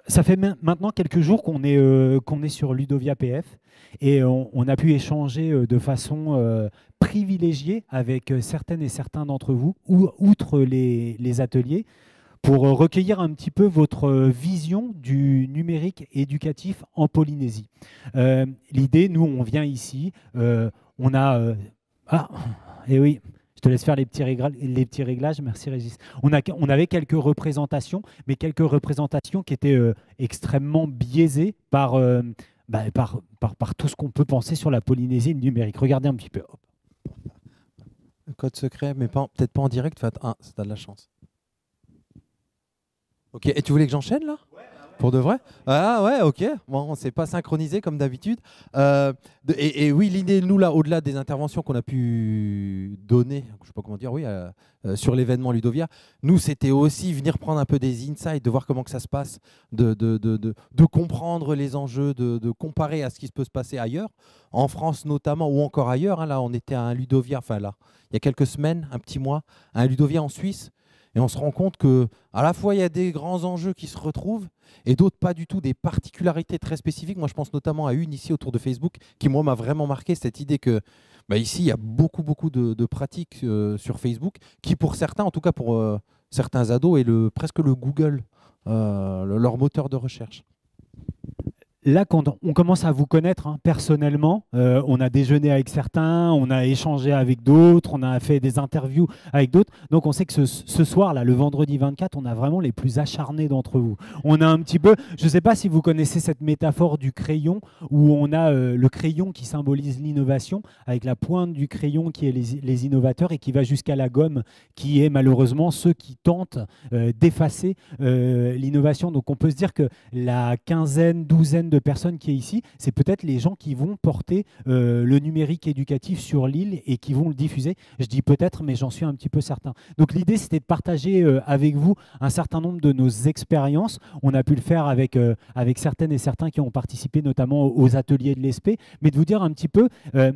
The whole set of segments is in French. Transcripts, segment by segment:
Ça fait maintenant quelques jours qu'on est sur Ludovia PF et on a pu échanger de façon privilégiée avec certaines et certains d'entre vous, outre les ateliers, pour recueillir un petit peu votre vision du numérique éducatif en Polynésie. L'idée, nous, on vient ici, on a... ah, et oui, je te laisse faire les petits réglages. Merci Régis. On avait quelques représentations, mais quelques représentations qui étaient extrêmement biaisées par tout ce qu'on peut penser sur la Polynésie et le numérique. Regardez un petit peu. Hop. Code secret, mais peut-être pas en direct. Ah, t'as de la chance. Ok, et tu voulais que j'enchaîne là? Pour de vrai? Ah ouais, ok. Bon, on s'est pas synchronisé comme d'habitude. Et oui, l'idée, nous, là, au-delà des interventions qu'on a pu donner, je sais pas comment dire, oui, sur l'événement Ludovia, nous, c'était aussi venir prendre un peu des insights, de voir comment que ça se passe, de comprendre les enjeux, de comparer à ce qui peut se passer ailleurs, en France notamment, ou encore ailleurs. Hein. Là, on était à un Ludovia, enfin là, il y a quelques semaines, un petit mois, à un Ludovia en Suisse. Et on se rend compte que à la fois il y a des grands enjeux qui se retrouvent et d'autres pas du tout, des particularités très spécifiques. Moi, je pense notamment à une ici autour de Facebook qui, moi, m'a vraiment marqué, cette idée que ici, il y a beaucoup de pratiques sur Facebook qui, pour certains, en tout cas pour certains ados, est presque le Google, leur moteur de recherche. Là, quand on commence à vous connaître hein, personnellement, on a déjeuné avec certains, on a échangé avec d'autres, on a fait des interviews avec d'autres. Donc, on sait que ce soir-là, le vendredi 24, on a vraiment les plus acharnés d'entre vous. On a un petit peu, je ne sais pas si vous connaissez cette métaphore du crayon, où on a le crayon qui symbolise l'innovation, avec la pointe du crayon qui est les innovateurs et qui va jusqu'à la gomme, qui est malheureusement ceux qui tentent d'effacer l'innovation. Donc, on peut se dire que la quinzaine, douzaine de personnes qui est ici, c'est peut-être les gens qui vont porter le numérique éducatif sur l'île et qui vont le diffuser. Je dis peut-être, mais j'en suis un petit peu certain. Donc l'idée, c'était de partager avec vous un certain nombre de nos expériences. On a pu le faire avec certaines et certains qui ont participé notamment aux ateliers de l'ESP, mais de vous dire un petit peu,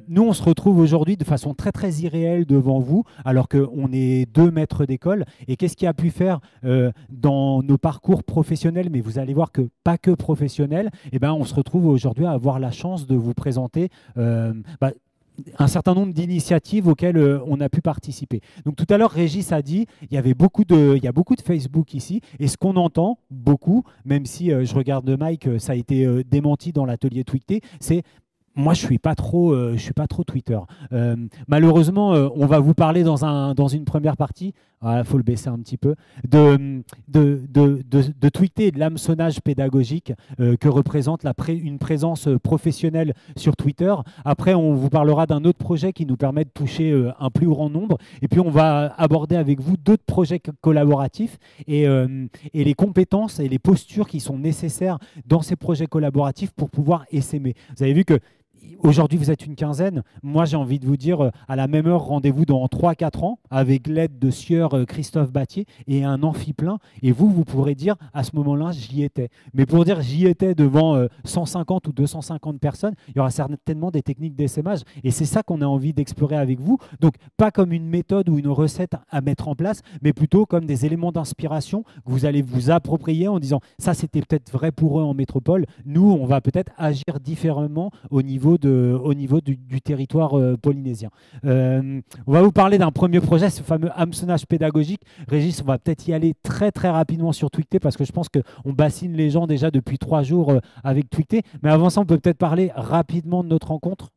nous, on se retrouve aujourd'hui de façon très, très irréelle devant vous, alors qu'on est deux maîtres d'école. Et qu'est-ce qui a pu faire dans nos parcours professionnels, mais vous allez voir que pas que professionnels, eh ben, on se retrouve aujourd'hui à avoir la chance de vous présenter un certain nombre d'initiatives auxquelles on a pu participer. Donc tout à l'heure, Régis a dit il y a beaucoup de Facebook ici, et ce qu'on entend beaucoup, même si je regarde Mike, ça a été démenti dans l'atelier tweeté, c'est moi, je suis pas trop Twitter. Malheureusement, on va vous parler dans une première partie. Il faut le baisser un petit peu, de tweeter et de l'hameçonnage pédagogique que représente une présence professionnelle sur Twitter. Après, on vous parlera d'un autre projet qui nous permet de toucher un plus grand nombre. Et puis, on va aborder avec vous d'autres projets collaboratifs et les compétences et les postures qui sont nécessaires dans ces projets collaboratifs pour pouvoir essaimer. Vous avez vu que aujourd'hui, vous êtes une quinzaine. Moi, j'ai envie de vous dire, à la même heure, rendez-vous dans 3-4 ans avec l'aide de sieur Christophe Battier et un amphi plein. Et vous pourrez dire, à ce moment-là, j'y étais. Mais pour dire j'y étais devant 150 ou 250 personnes, il y aura certainement des techniques d'essaimage. Et c'est ça qu'on a envie d'explorer avec vous. Donc, pas comme une méthode ou une recette à mettre en place, mais plutôt comme des éléments d'inspiration que vous allez vous approprier en disant, ça, c'était peut-être vrai pour eux en métropole. Nous, on va peut-être agir différemment au niveau du territoire polynésien. On va vous parler d'un premier projet, ce fameux hameçonnage pédagogique. Régis, on va peut-être y aller très très rapidement sur Twicté parce que je pense qu'on bassine les gens déjà depuis 3 jours avec Twicté. Mais avant ça, on peut peut-être parler rapidement de notre rencontre.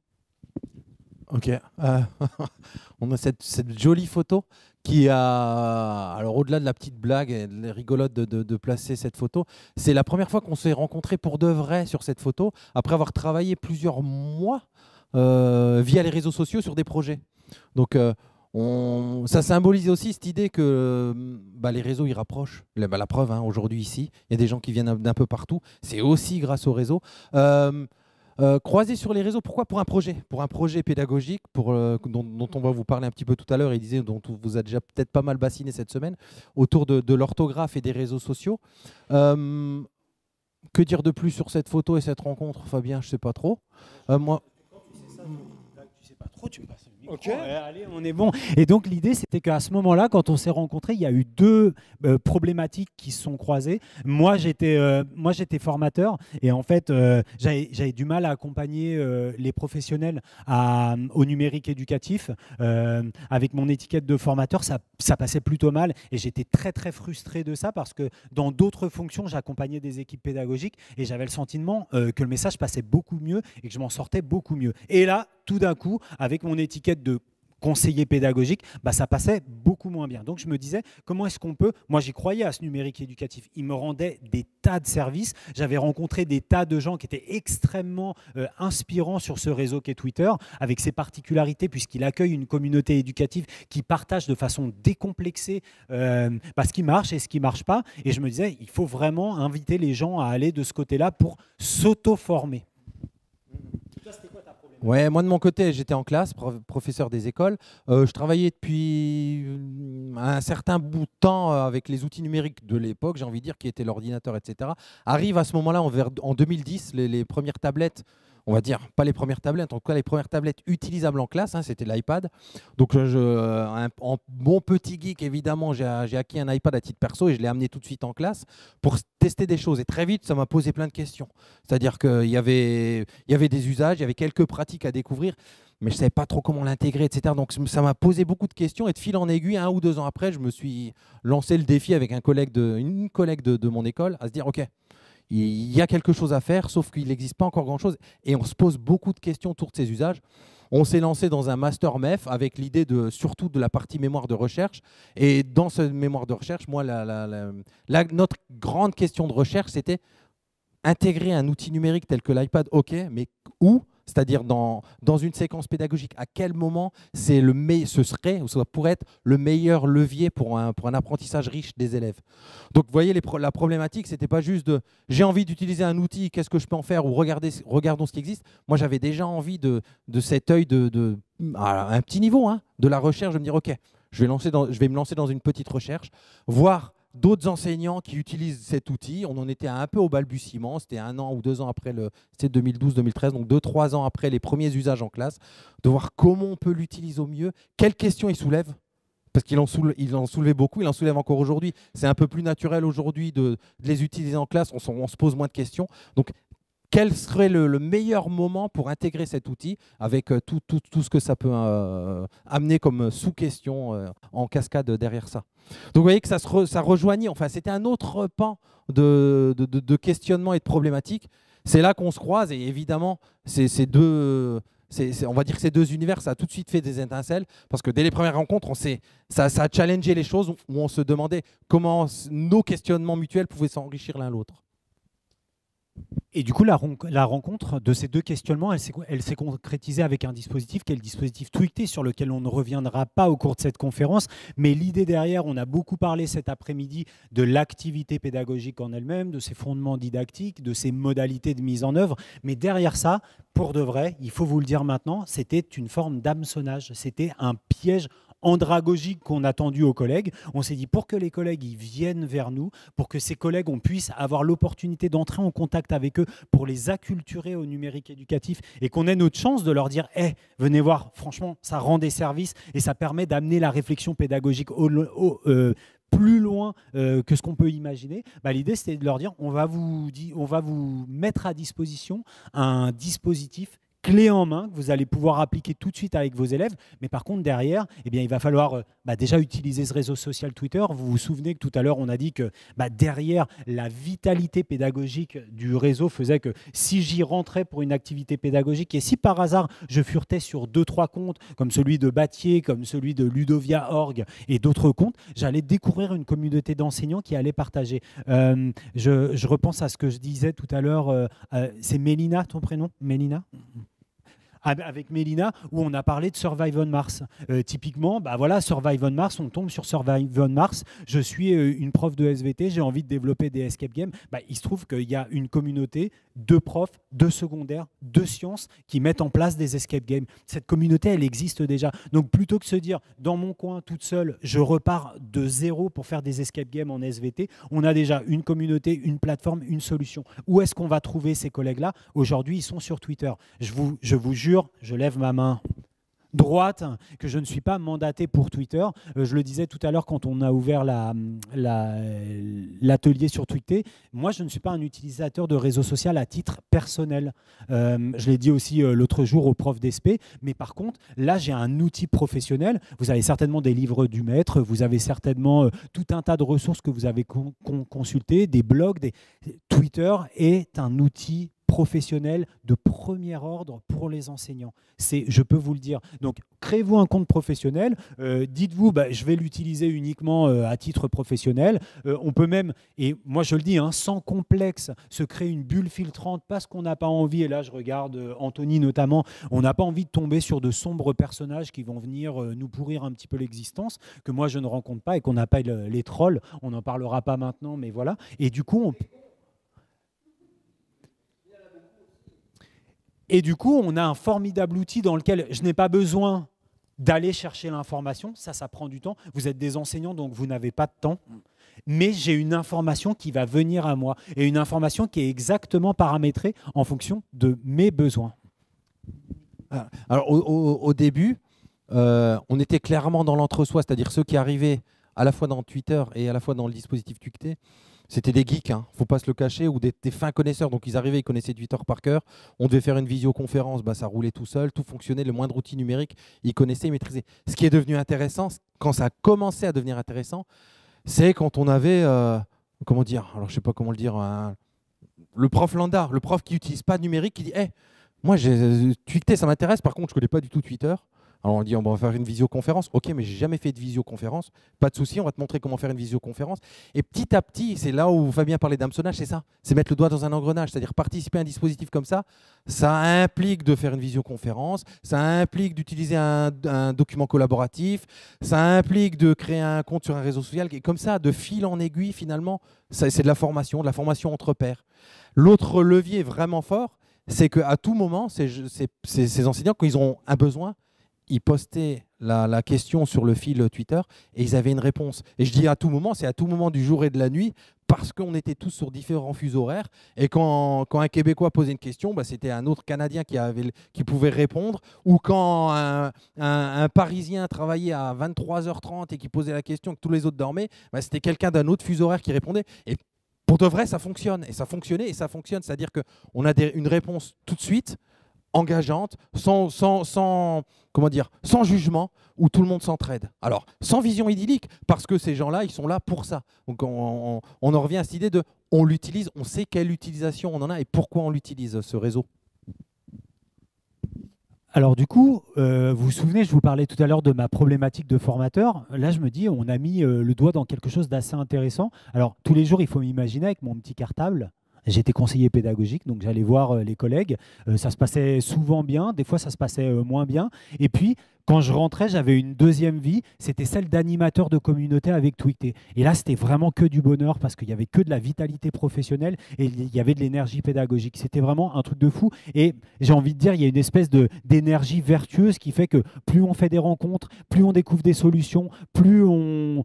Ok. On a cette jolie photo qui a, alors au-delà de la petite blague et de rigolote de placer cette photo, c'est la première fois qu'on s'est rencontrés pour de vrai sur cette photo, après avoir travaillé plusieurs mois via les réseaux sociaux sur des projets. Donc ça symbolise aussi cette idée que les réseaux ils rapprochent. La preuve, hein, aujourd'hui ici, il y a des gens qui viennent d'un peu partout. C'est aussi grâce aux réseaux. Croiser sur les réseaux, pourquoi? Pour un projet pédagogique dont on va vous parler un petit peu tout à l'heure, et disait dont on vous a déjà peut-être pas mal bassiné cette semaine, autour de l'orthographe et des réseaux sociaux. Que dire de plus sur cette photo et cette rencontre, Fabien? Je sais pas trop. Moi, tu sais pas trop, tu me passes le Ok, allez, on est bon. Et donc l'idée, c'était qu'à ce moment-là, quand on s'est rencontrés, il y a eu deux problématiques qui se sont croisées. Moi, j'étais formateur et en fait, j'avais du mal à accompagner les professionnels au numérique éducatif. Avec mon étiquette de formateur, ça passait plutôt mal et j'étais très très frustré de ça parce que dans d'autres fonctions, j'accompagnais des équipes pédagogiques et j'avais le sentiment que le message passait beaucoup mieux et que je m'en sortais beaucoup mieux. Et là, tout d'un coup, avec mon étiquette de conseiller pédagogique, bah, ça passait beaucoup moins bien. Donc je me disais, comment est-ce qu'on peut... Moi, j'y croyais à ce numérique éducatif. Il me rendait des tas de services. J'avais rencontré des tas de gens qui étaient extrêmement inspirants sur ce réseau qu'est Twitter, avec ses particularités, puisqu'il accueille une communauté éducative qui partage de façon décomplexée ce qui marche et ce qui ne marche pas. Et je me disais, il faut vraiment inviter les gens à aller de ce côté-là pour s'auto-former. Ouais, moi de mon côté, j'étais en classe, professeur des écoles. Je travaillais depuis un certain bout de temps avec les outils numériques de l'époque, j'ai envie de dire, qui étaient l'ordinateur, etc. Arrive à ce moment-là, en 2010, les premières tablettes, on va dire, pas les premières tablettes, en tout cas les premières tablettes utilisables en classe, hein, c'était l'iPad. Donc en bon petit geek, évidemment, j'ai acquis un iPad à titre perso et je l'ai amené tout de suite en classe pour tester des choses. Et très vite, ça m'a posé plein de questions. C'est-à-dire qu'il y avait des usages, il y avait quelques pratiques à découvrir, mais je ne savais pas trop comment l'intégrer, etc. Donc ça m'a posé beaucoup de questions et de fil en aiguille, 1 ou 2 ans après, je me suis lancé le défi avec une collègue de mon école à se dire, OK, il y a quelque chose à faire, sauf qu'il n'existe pas encore grand-chose. Et on se pose beaucoup de questions autour de ces usages. On s'est lancé dans un master MEF avec l'idée surtout de la partie mémoire de recherche. Et dans cette mémoire de recherche, moi, notre grande question de recherche, c'était intégrer un outil numérique tel que l'iPad, OK, mais où ? C'est-à-dire dans une séquence pédagogique, à quel moment ce serait ou ça pourrait être le meilleur levier pour un apprentissage riche des élèves. Donc vous voyez, la problématique, ce n'était pas juste de j'ai envie d'utiliser un outil, qu'est-ce que je peux en faire, ou regardons ce qui existe. Moi, j'avais déjà envie de cet œil à un petit niveau, hein, de la recherche, de me dire OK, je vais me lancer dans une petite recherche, voir d'autres enseignants qui utilisent cet outil. On en était un peu au balbutiement. C'était 1 an ou 2 ans après c'était 2012-2013, donc 2-3 ans après les premiers usages en classe, de voir comment on peut l'utiliser au mieux, quelles questions il soulève, parce qu'il en soulevait beaucoup, il en soulève encore aujourd'hui. C'est un peu plus naturel aujourd'hui de les utiliser en classe, on se pose moins de questions. Donc, quel serait le meilleur moment pour intégrer cet outil avec tout ce que ça peut amener comme sous-question en cascade derrière ça. Donc vous voyez que ça rejoignait, enfin c'était un autre pan de questionnement et de problématiques. C'est là qu'on se croise et évidemment, on va dire que ces deux univers, ça a tout de suite fait des étincelles parce que dès les premières rencontres, ça a challengé les choses où on se demandait comment nos questionnements mutuels pouvaient s'enrichir l'un l'autre. Et du coup, la rencontre de ces deux questionnements, elle s'est concrétisée avec un dispositif qui est le dispositif Twicté, sur lequel on ne reviendra pas au cours de cette conférence. Mais l'idée derrière, on a beaucoup parlé cet après-midi de l'activité pédagogique en elle-même, de ses fondements didactiques, de ses modalités de mise en œuvre. Mais derrière ça, pour de vrai, il faut vous le dire maintenant, c'était une forme d'hameçonnage. C'était un piège andragogique qu'on a tendu aux collègues. On s'est dit, pour que les collègues ils viennent vers nous, pour que ces collègues, on puisse avoir l'opportunité d'entrer en contact avec eux, pour les acculturer au numérique éducatif et qu'on ait notre chance de leur dire, venez voir, franchement, ça rend des services et ça permet d'amener la réflexion pédagogique plus loin que ce qu'on peut imaginer. L'idée, c'était de leur dire, on va vous mettre à disposition un dispositif clé en main que vous allez pouvoir appliquer tout de suite avec vos élèves. Mais par contre, derrière, il va falloir déjà utiliser ce réseau social Twitter. Vous vous souvenez que tout à l'heure, on a dit que derrière, la vitalité pédagogique du réseau faisait que si j'y rentrais pour une activité pédagogique et si par hasard, je furetais sur 2-3 comptes, comme celui de Battier, comme celui de Ludovia.org et d'autres comptes, j'allais découvrir une communauté d'enseignants qui allait partager. Je repense à ce que je disais tout à l'heure. C'est Mélina, ton prénom ? Mélina ? Avec Mélina, où on a parlé de Survive on Mars. Typiquement, Survive on Mars, on tombe sur Survive on Mars. Je suis une prof de SVT, j'ai envie de développer des escape games. Il se trouve qu'il y a une communauté de profs, de secondaires, de sciences qui mettent en place des escape games. Cette communauté, elle existe déjà. Donc plutôt que de se dire, dans mon coin, toute seule, je repars de zéro pour faire des escape games en SVT, on a déjà une communauté, une plateforme, une solution. Où est-ce qu'on va trouver ces collègues-là ? Aujourd'hui, ils sont sur Twitter. Je vous jure, je lève ma main droite, que je ne suis pas mandaté pour Twitter. Je le disais tout à l'heure quand on a ouvert l'atelier sur Twitter. Moi, je ne suis pas un utilisateur de réseau social à titre personnel. Je l'ai dit aussi l'autre jour au prof d'ESP. Mais par contre, là, j'ai un outil professionnel. Vous avez certainement des livres du maître. Vous avez certainement tout un tas de ressources que vous avez consultées, des blogs. Twitter est un outil professionnel de premier ordre pour les enseignants. Je peux vous le dire. Donc, créez-vous un compte professionnel. Dites-vous, je vais l'utiliser uniquement à titre professionnel. On peut même, et moi je le dis, sans complexe, se créer une bulle filtrante parce qu'on n'a pas envie, et là je regarde Anthony notamment, on n'a pas envie de tomber sur de sombres personnages qui vont venir nous pourrir un petit peu l'existence, que moi je ne rencontre pas et qu'on appelle les trolls. On n'en parlera pas maintenant, mais voilà. Et du coup, on a un formidable outil dans lequel je n'ai pas besoin d'aller chercher l'information. Ça prend du temps. Vous êtes des enseignants, donc vous n'avez pas de temps. Mais j'ai une information qui va venir à moi et une information qui est exactement paramétrée en fonction de mes besoins. Alors, au début, on était clairement dans l'entre-soi, c'est-à-dire ceux qui arrivaient à la fois dans Twitter et à la fois dans le dispositif Twitter. C'était des geeks, hein, faut pas se le cacher, ou des fins connaisseurs. Donc ils arrivaient, ils connaissaient Twitter par cœur. On devait faire une visioconférence, ça roulait tout seul, tout fonctionnait. Le moindre outil numérique, ils connaissaient, ils maîtrisaient. Ce qui est devenu intéressant, quand ça a commencé à devenir intéressant, c'est quand on avait, comment dire, alors je sais pas comment le dire, le prof lambda, le prof qui n'utilise pas de numérique, qui dit, moi, Twitter, ça m'intéresse. Par contre, je connais pas du tout Twitter. Alors on dit on va faire une visioconférence. Ok, mais j'ai jamais fait de visioconférence. Pas de souci, on va te montrer comment faire une visioconférence. Et petit à petit, c'est là où Fabien parlait d'hameçonnage, c'est ça. C'est mettre le doigt dans un engrenage. C'est-à-dire participer à un dispositif comme ça, ça implique de faire une visioconférence, ça implique d'utiliser un document collaboratif, ça implique de créer un compte sur un réseau social. Et comme ça, de fil en aiguille, finalement, c'est de la formation entre pairs. L'autre levier vraiment fort, c'est qu'à tout moment, ces enseignants, quand ils ont un besoin, ils postaient la question sur le fil Twitter et ils avaient une réponse. Et je dis à tout moment, c'est à tout moment du jour et de la nuit, parce qu'on était tous sur différents fuseaux horaires. Et quand un Québécois posait une question, c'était un autre Canadien qui pouvait répondre. Ou quand un Parisien travaillait à 23h30 et qui posait la question que tous les autres dormaient, c'était quelqu'un d'un autre fuseau horaire qui répondait. Et pour de vrai, ça fonctionne. Et ça fonctionnait et ça fonctionne. C'est-à-dire qu'on a une réponse tout de suite, engageante, sans jugement, où tout le monde s'entraide. Alors, sans vision idyllique, parce que ces gens-là, ils sont là pour ça. Donc, on en revient à cette idée de on l'utilise, on sait quelle utilisation on en a et pourquoi on l'utilise, ce réseau. Alors du coup, vous vous souvenez, je vous parlais tout à l'heure de ma problématique de formateur. Là, je me dis, on a mis le doigt dans quelque chose d'assez intéressant. Alors, tous les jours, il faut m'imaginer avec mon petit cartable. J'étais conseiller pédagogique, donc j'allais voir les collègues. Ça se passait souvent bien, des fois ça se passait moins bien. Et puis, quand je rentrais, j'avais une deuxième vie, c'était celle d'animateur de communauté avec Twitter. Et là, c'était vraiment que du bonheur parce qu'il n'y avait que de la vitalité professionnelle et il y avait de l'énergie pédagogique. C'était vraiment un truc de fou. Et j'ai envie de dire, il y a une espèce d'énergie vertueuse qui fait que plus on fait des rencontres, plus on découvre des solutions, plus on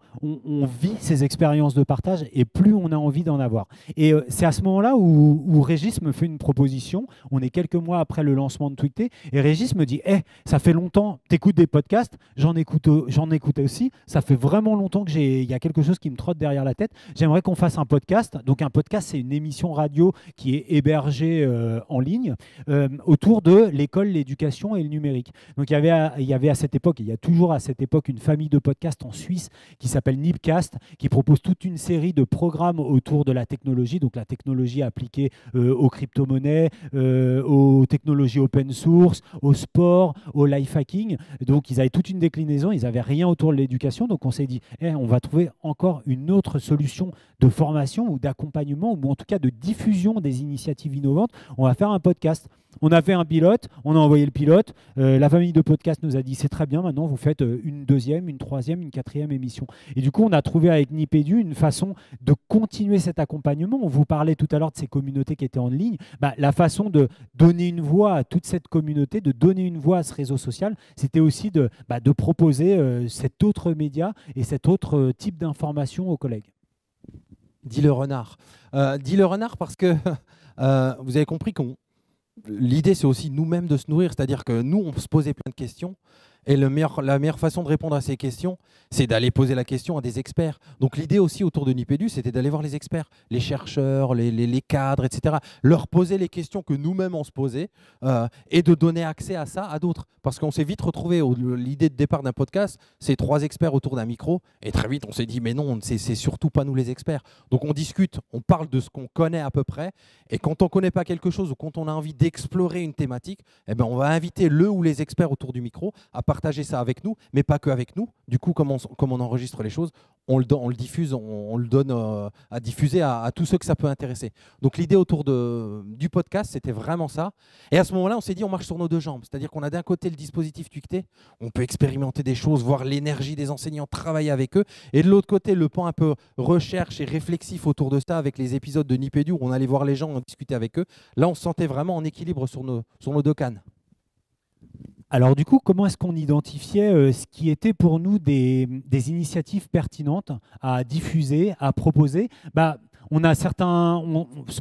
vit ces expériences de partage et plus on a envie d'en avoir. Et c'est à ce moment-là où Régis me fait une proposition. On est quelques mois après le lancement de Twitter et Régis me dit ça fait longtemps, t'écoutes des podcasts, j'en écoute aussi. Ça fait vraiment longtemps que il y a quelque chose qui me trotte derrière la tête. J'aimerais qu'on fasse un podcast. Donc un podcast, c'est une émission radio qui est hébergée en ligne autour de l'école, l'éducation et le numérique. Donc il y avait à cette époque, il y a toujours à cette époque une famille de podcasts en Suisse qui s'appelle Nipcast, qui propose toute une série de programmes autour de la technologie, donc la technologie appliquée aux crypto-monnaies, aux technologies open source, au sport, au life hacking. Donc ils avaient toute une déclinaison, ils n'avaient rien autour de l'éducation. Donc on s'est dit, on va trouver encore une autre solution de formation ou d'accompagnement, ou en tout cas de diffusion des initiatives innovantes. On va faire un podcast. On a fait un pilote, on a envoyé le pilote. La famille de podcasts nous a dit, c'est très bien, maintenant vous faites une deuxième, une troisième, une quatrième émission. Et du coup, on a trouvé avec Nipédu une façon de continuer cet accompagnement. On vous parlait tout à l'heure de ces communautés qui étaient en ligne. La façon de donner une voix à toute cette communauté, de donner une voix à ce réseau social, c'était aussi de proposer cet autre média et cet autre type d'information aux collègues. Dis le renard. Dis le renard parce que vous avez compris qu'on l'idée, c'est aussi nous-mêmes de se nourrir, c'est-à-dire que nous, on se posait plein de questions, Et la meilleure façon de répondre à ces questions, c'est d'aller poser la question à des experts. Donc l'idée aussi autour de Nipédu, c'était d'aller voir les experts, les chercheurs, les cadres, etc. Leur poser les questions que nous-mêmes on se posait et de donner accès à ça à d'autres. Parce qu'on s'est vite retrouvé, l'idée de départ d'un podcast, c'est 3 experts autour d'un micro. Et très vite, on s'est dit, mais non, c'est surtout pas nous les experts. Donc on discute, on parle de ce qu'on connaît à peu près. Et quand on ne connaît pas quelque chose ou quand on a envie d'explorer une thématique, eh ben, on va inviter le ou les experts autour du micro à partager ça avec nous, mais pas que avec nous. Du coup, comme on enregistre les choses, on le diffuse, on le donne à diffuser à tous ceux que ça peut intéresser. Donc l'idée autour du podcast, c'était vraiment ça. Et à ce moment-là, on s'est dit, on marche sur nos 2 jambes. C'est-à-dire qu'on a d'un côté le dispositif Tuicté, on peut expérimenter des choses, voir l'énergie des enseignants, travailler avec eux. Et de l'autre côté, le pan un peu recherche et réflexif autour de ça, avec les épisodes de Nipédu, où on allait voir les gens, on discutait avec eux. Là, on se sentait vraiment en équilibre sur nos 2 cannes. Alors du coup, comment est-ce qu'on identifiait ce qui était pour nous des initiatives pertinentes à diffuser, à proposer? On a certains,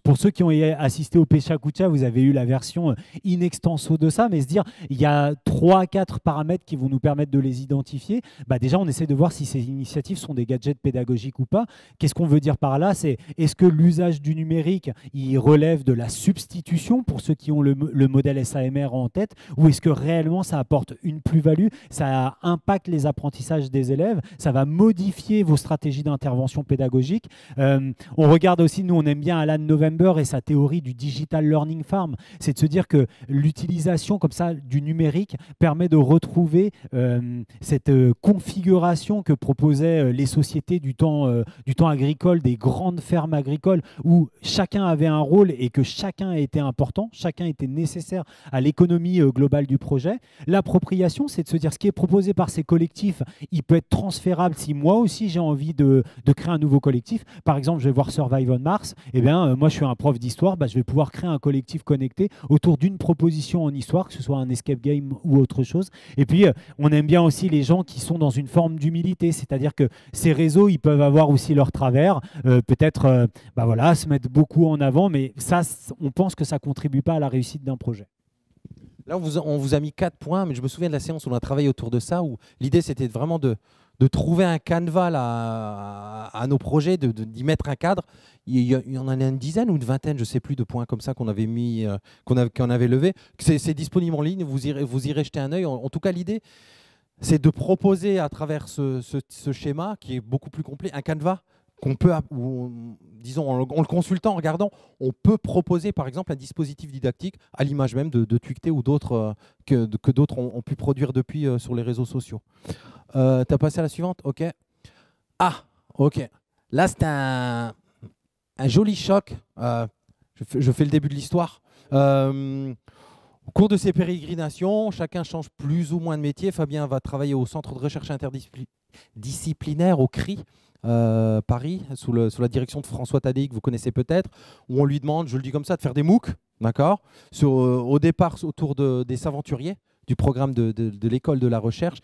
pour ceux qui ont assisté au Pechakucha, vous avez eu la version in extenso de ça, mais se dire, il y a 3 à 4 paramètres qui vont nous permettre de les identifier. Déjà, on essaie de voir si ces initiatives sont des gadgets pédagogiques ou pas. Qu'est-ce qu'on veut dire par là? C'est, est-ce que l'usage du numérique, il relève de la substitution pour ceux qui ont le modèle SAMR en tête, ou est-ce que réellement ça apporte une plus-value, ça impacte les apprentissages des élèves, ça va modifier vos stratégies d'intervention pédagogique. On regarde aussi, nous on aime bien Alan November et sa théorie du Digital Learning Farm, c'est de se dire que l'utilisation comme ça du numérique permet de retrouver cette configuration que proposaient les sociétés du temps agricole, des grandes fermes agricoles où chacun avait un rôle et que chacun était important, chacun était nécessaire à l'économie globale du projet. L'appropriation, c'est de se dire ce qui est proposé par ces collectifs, il peut être transférable si moi aussi j'ai envie de créer un nouveau collectif. Par exemple, je vais voir Survive on Mars, moi je suis un prof d'histoire, je vais pouvoir créer un collectif connecté autour d'une proposition en histoire, que ce soit un escape game ou autre chose. Et puis, on aime bien aussi les gens qui sont dans une forme d'humilité, c'est-à-dire que ces réseaux, ils peuvent avoir aussi leurs travers, peut-être se mettre beaucoup en avant, mais ça, on pense que ça ne contribue pas à la réussite d'un projet. Là, on vous a mis 4 points, mais je me souviens de la séance où on a travaillé autour de ça, où l'idée c'était vraiment de trouver un canevas à nos projets, d'y mettre un cadre. Il y en a une dizaine ou une vingtaine, je ne sais plus, de points comme ça qu'on avait mis, qu'on avait levé. C'est disponible en ligne, vous irez jeter un œil. En tout cas, l'idée, c'est de proposer à travers ce schéma, qui est beaucoup plus complet, un canevas qu'on peut, disons, en le consultant, en regardant, on peut proposer par exemple un dispositif didactique à l'image même de Tuicté ou d'autres que d'autres ont pu produire depuis sur les réseaux sociaux. Tu as passé à la suivante? Ok. Ah, ok. Là, c'est un joli choc. Je fais le début de l'histoire. Au cours de ces pérégrinations, chacun change plus ou moins de métier. Fabien va travailler au Centre de recherche interdisciplinaire, au CRI, Paris, sous la direction de François Tadei, que vous connaissez peut-être, où on lui demande, je le dis comme ça, de faire des MOOC, d'accord, au départ autour des Saventuriers, du programme de l'école de la recherche,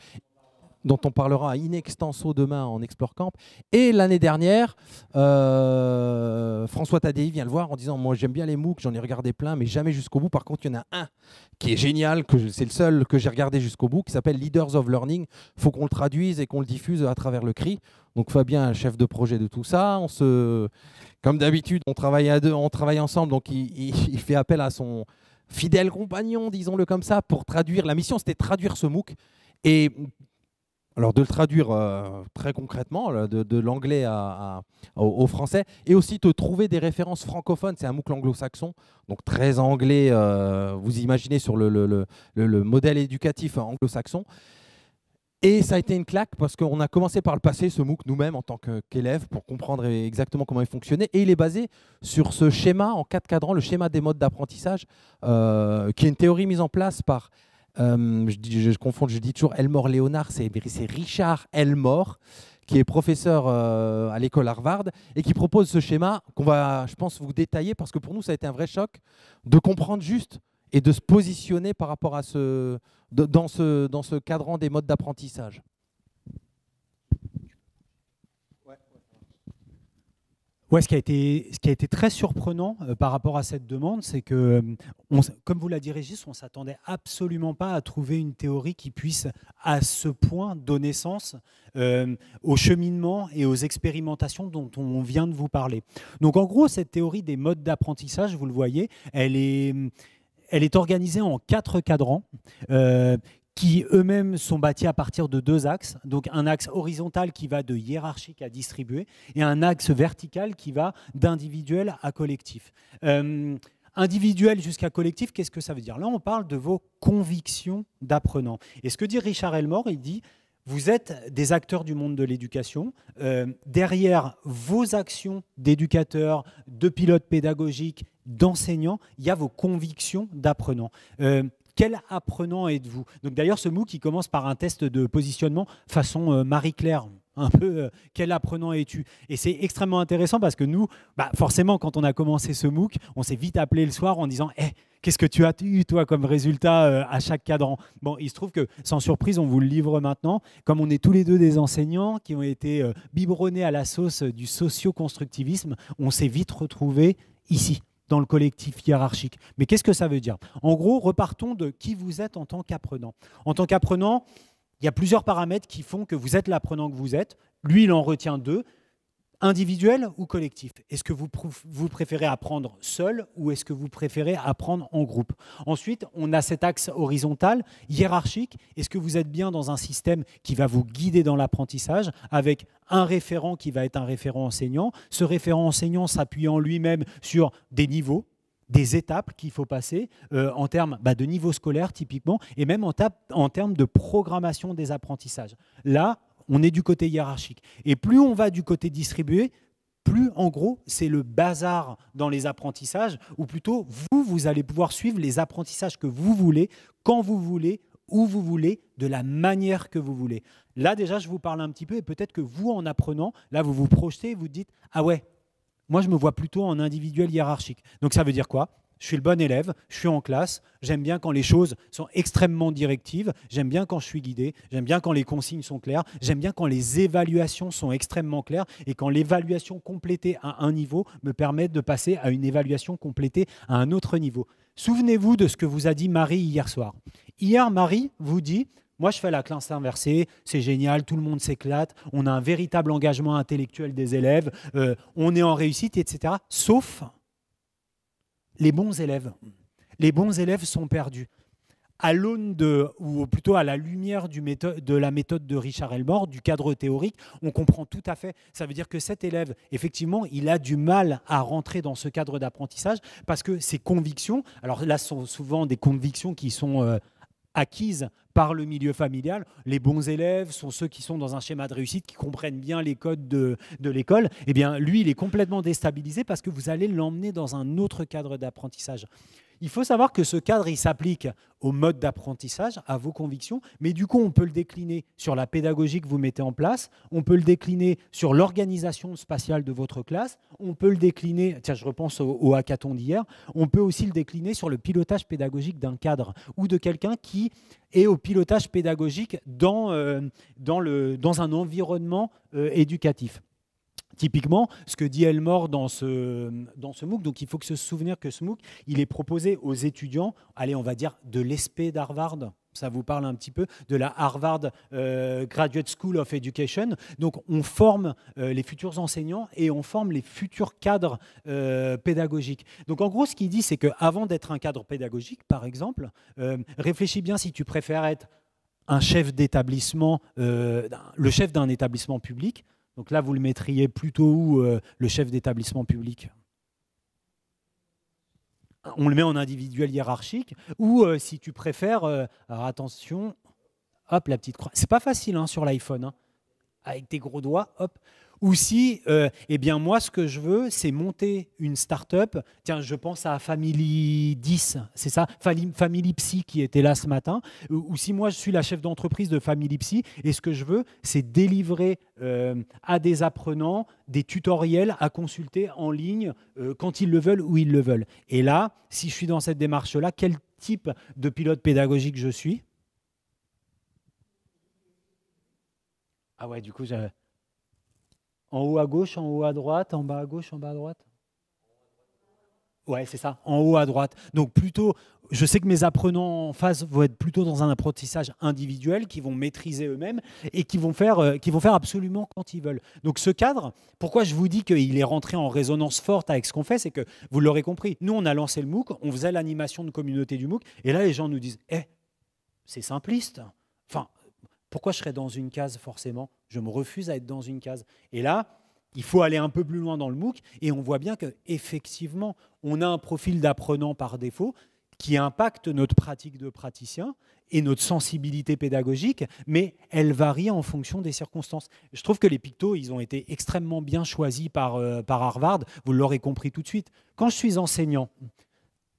dont on parlera in extenso demain en Explore Camp. Et l'année dernière, François Tadei vient le voir en disant « Moi, j'aime bien les MOOC, j'en ai regardé plein, mais jamais jusqu'au bout. Par contre, il y en a un qui est génial, c'est le seul que j'ai regardé jusqu'au bout, qui s'appelle Leaders of Learning. Il faut qu'on le traduise et qu'on le diffuse à travers le CRI. » Donc Fabien, chef de projet de tout ça, comme d'habitude, on travaille à deux, on travaille ensemble, donc il fait appel à son fidèle compagnon, disons-le comme ça, pour traduire. La mission, c'était de traduire ce MOOC. Et alors de le traduire très concrètement, de l'anglais au français, et aussi de trouver des références francophones. C'est un MOOC anglo-saxon, donc très anglais, vous imaginez sur le modèle éducatif anglo-saxon. Et ça a été une claque parce qu'on a commencé par le passer, ce MOOC, nous-mêmes en tant qu'élèves, pour comprendre exactement comment il fonctionnait. Et il est basé sur ce schéma en 4 cadrans, le schéma des modes d'apprentissage, qui est une théorie mise en place par... je confonds, je dis toujours Elmore Leonard, c'est Richard Elmore, qui est professeur à l'école Harvard et qui propose ce schéma qu'on va, je pense, vous détailler parce que pour nous, ça a été un vrai choc de comprendre juste et de se positionner par rapport à dans ce cadran des modes d'apprentissage. Ouais, ce qui a été très surprenant par rapport à cette demande, c'est que, comme vous l'a dit Régis, on ne s'attendait absolument pas à trouver une théorie qui puisse à ce point donner sens au cheminement et aux expérimentations dont on vient de vous parler. Donc en gros, cette théorie des modes d'apprentissage, vous le voyez, elle est organisée en 4 cadrans. Qui eux-mêmes sont bâtis à partir de 2 axes. Donc un axe horizontal qui va de hiérarchique à distribué et un axe vertical qui va d'individuel à collectif. Individuel jusqu'à collectif, qu'est-ce que ça veut dire? Là, on parle de vos convictions d'apprenants. Et ce que dit Richard Elmore, il dit, vous êtes des acteurs du monde de l'éducation. Derrière vos actions d'éducateurs, de pilotes pédagogiques, d'enseignants, il y a vos convictions d'apprenants. Quel apprenant êtes-vous? Donc d'ailleurs, ce MOOC, il commence par un test de positionnement façon Marie-Claire. Un peu, quel apprenant es-tu? Et c'est extrêmement intéressant parce que nous, forcément, quand on a commencé ce MOOC, on s'est vite appelé le soir en disant qu'est-ce que tu as eu, toi, comme résultat à chaque cadran? Bon, il se trouve que, sans surprise, on vous le livre maintenant. Comme on est tous les deux des enseignants qui ont été biberonnés à la sauce du socio-constructivisme, on s'est vite retrouvés ici, dans le collectif hiérarchique. Mais qu'est-ce que ça veut dire? En gros, repartons de qui vous êtes en tant qu'apprenant. En tant qu'apprenant, il y a plusieurs paramètres qui font que vous êtes l'apprenant que vous êtes. Lui, il en retient 2. Individuel ou collectif? Est-ce que vous préférez apprendre seul ou est-ce que vous préférez apprendre en groupe? Ensuite, on a cet axe horizontal, hiérarchique. Est-ce que vous êtes bien dans un système qui va vous guider dans l'apprentissage avec un référent qui va être un référent enseignant? Ce référent enseignant s'appuyant lui-même sur des niveaux, des étapes qu'il faut passer en termes de niveau scolaire typiquement et même en termes de programmation des apprentissages. Là, on est du côté hiérarchique. Et plus on va du côté distribué, plus en gros, c'est le bazar dans les apprentissages, ou plutôt, vous allez pouvoir suivre les apprentissages que vous voulez, quand vous voulez, où vous voulez, de la manière que vous voulez. Là, déjà, je vous parle un petit peu, et peut-être que vous, en apprenant, là, vous vous projetez, vous dites, ah ouais, moi, je me vois plutôt en individuel hiérarchique. Donc, ça veut dire quoi? Je suis le bon élève, je suis en classe, j'aime bien quand les choses sont extrêmement directives, j'aime bien quand je suis guidé, j'aime bien quand les consignes sont claires, j'aime bien quand les évaluations sont extrêmement claires et quand l'évaluation complétée à un niveau me permet de passer à une évaluation complétée à un autre niveau. Souvenez-vous de ce que vous a dit Marie hier soir. Hier, Marie vous dit, moi je fais la classe inversée, c'est génial, tout le monde s'éclate, on a un véritable engagement intellectuel des élèves, on est en réussite, etc. Sauf les bons élèves. Les bons élèves sont perdus. À l'aune ou plutôt à la lumière de la méthode de Richard Elmore, du cadre théorique, on comprend tout à fait. Ça veut dire que cet élève, effectivement, il a du mal à rentrer dans ce cadre d'apprentissage parce que ses convictions, alors là, ce sont souvent des convictions qui sont acquises par le milieu familial. Les bons élèves sont ceux qui sont dans un schéma de réussite, qui comprennent bien les codes de l'école. Eh bien, lui, il est complètement déstabilisé parce que vous allez l'emmener dans un autre cadre d'apprentissage. Il faut savoir que ce cadre, il s'applique au mode d'apprentissage, à vos convictions, mais du coup, on peut le décliner sur la pédagogie que vous mettez en place, on peut le décliner sur l'organisation spatiale de votre classe, on peut le décliner, tiens, je repense au hackathon d'hier, on peut aussi le décliner sur le pilotage pédagogique d'un cadre ou de quelqu'un qui est au pilotage pédagogique dans un environnement éducatif. Typiquement, ce que dit Elmore dans ce MOOC, donc il faut se souvenir que ce MOOC, il est proposé aux étudiants, allez, on va dire, de l'ESPE d'Harvard. Ça vous parle un petit peu de la Harvard Graduate School of Education. Donc, on forme les futurs enseignants et on forme les futurs cadres pédagogiques. Donc, en gros, ce qu'il dit, c'est qu'avant d'être un cadre pédagogique, par exemple, réfléchis bien si tu préfères être un chef d'établissement, le chef d'un établissement public. Donc là, vous le mettriez plutôt où, le chef d'établissement public? On le met en individuel hiérarchique. Ou si tu préfères, alors attention, hop, la petite croix. C'est pas facile hein, sur l'iPhone, hein, avec tes gros doigts, hop. Ou si, eh bien moi, ce que je veux, c'est monter une start-up. Tiens, je pense à Family 10, c'est ça, Family Psy qui était là ce matin. Ou si moi, je suis la chef d'entreprise de Family Psy, et ce que je veux, c'est délivrer à des apprenants des tutoriels à consulter en ligne quand ils le veulent, où ils le veulent. Et là, si je suis dans cette démarche-là, quel type de pilote pédagogique je suis? Ah ouais, du coup, En haut à gauche, en haut à droite, en bas à gauche, en bas à droite. Ouais, c'est ça, en haut à droite. Donc plutôt, je sais que mes apprenants en face vont être plutôt dans un apprentissage individuel, qui vont maîtriser eux-mêmes et qui vont faire absolument quand ils veulent. Donc ce cadre, pourquoi je vous dis qu'il est rentré en résonance forte avec ce qu'on fait, c'est que vous l'aurez compris, nous on a lancé le MOOC, on faisait l'animation de communauté du MOOC, et là les gens nous disent, c'est simpliste. Enfin, pourquoi je serais dans une case forcément? Je me refuse à être dans une case. Et là, il faut aller un peu plus loin dans le MOOC et on voit bien qu'effectivement, on a un profil d'apprenant par défaut qui impacte notre pratique de praticien et notre sensibilité pédagogique, mais elle varie en fonction des circonstances. Je trouve que les pictos, ils ont été extrêmement bien choisis par Harvard, vous l'aurez compris tout de suite. Quand je suis enseignant,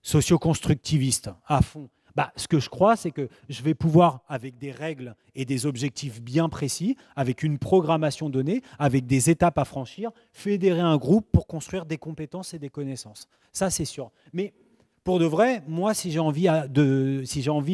socio-constructiviste à fond, ce que je crois, c'est que je vais pouvoir, avec des règles et des objectifs bien précis, avec une programmation donnée, avec des étapes à franchir, fédérer un groupe pour construire des compétences et des connaissances. Ça, c'est sûr. Mais pour de vrai, moi, si j'ai envie